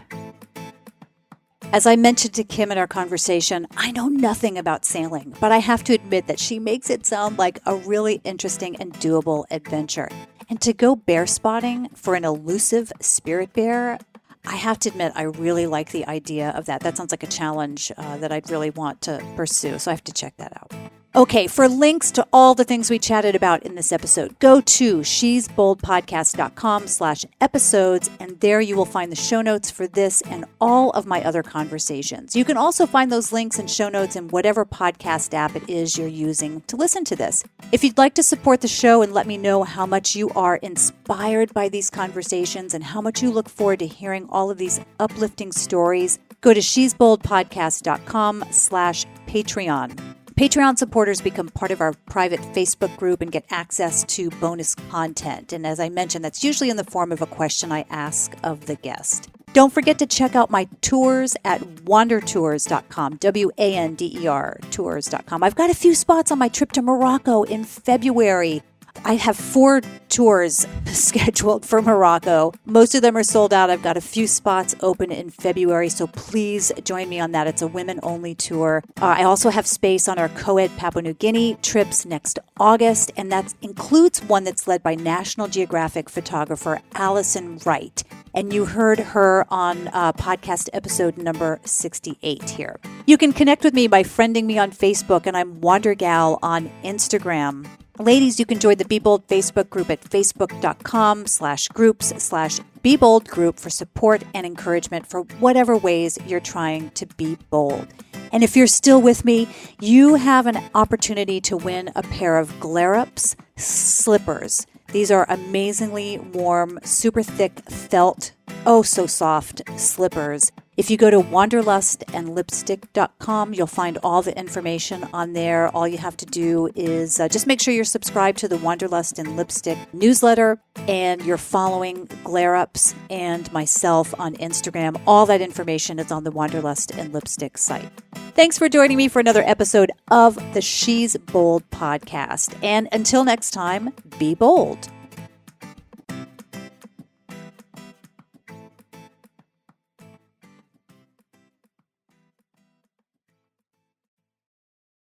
As I mentioned to Kim in our conversation, I know nothing about sailing, but I have to admit that she makes it sound like a really interesting and doable adventure. And to go bear spotting for an elusive spirit bear, I have to admit I really like the idea of that. That sounds like a challenge that I'd really want to pursue, so I have to check that out. Okay, for links to all the things we chatted about in this episode, go to shesboldpodcast.com/episodes, and there you will find the show notes for this and all of my other conversations. You can also find those links and show notes in whatever podcast app it is you're using to listen to this. If you'd like to support the show and let me know how much you are inspired by these conversations and how much you look forward to hearing all of these uplifting stories, go to shesboldpodcast.com/Patreon. Patreon supporters become part of our private Facebook group and get access to bonus content. And as I mentioned, that's usually in the form of a question I ask of the guest. Don't forget to check out my tours at wandertours.com, WANDER tours.com. I've got a few spots on my trip to Morocco in February. I have 4 tours scheduled for Morocco. Most of them are sold out. I've got a few spots open in February, so please join me on that. It's a women-only tour. I also have space on our co-ed Papua New Guinea trips next August, and that includes one that's led by National Geographic photographer Allison Wright. And you heard her on podcast episode number 68 here. You can connect with me by friending me on Facebook, and I'm WanderGal on Instagram. Ladies, you can join the Be Bold Facebook group at facebook.com/groups/Be Bold group for support and encouragement for whatever ways you're trying to be bold. And if you're still with me, you have an opportunity to win a pair of Glare-Ups slippers. These are amazingly warm, super thick felt, oh so soft slippers. If you go to wanderlustandlipstick.com, you'll find all the information on there. All you have to do is just make sure you're subscribed to the Wanderlust and Lipstick newsletter, and you're following Glare-Ups and myself on Instagram. All that information is on the Wanderlust and Lipstick site. Thanks for joining me for another episode of the She's Bold podcast. And until next time, be bold.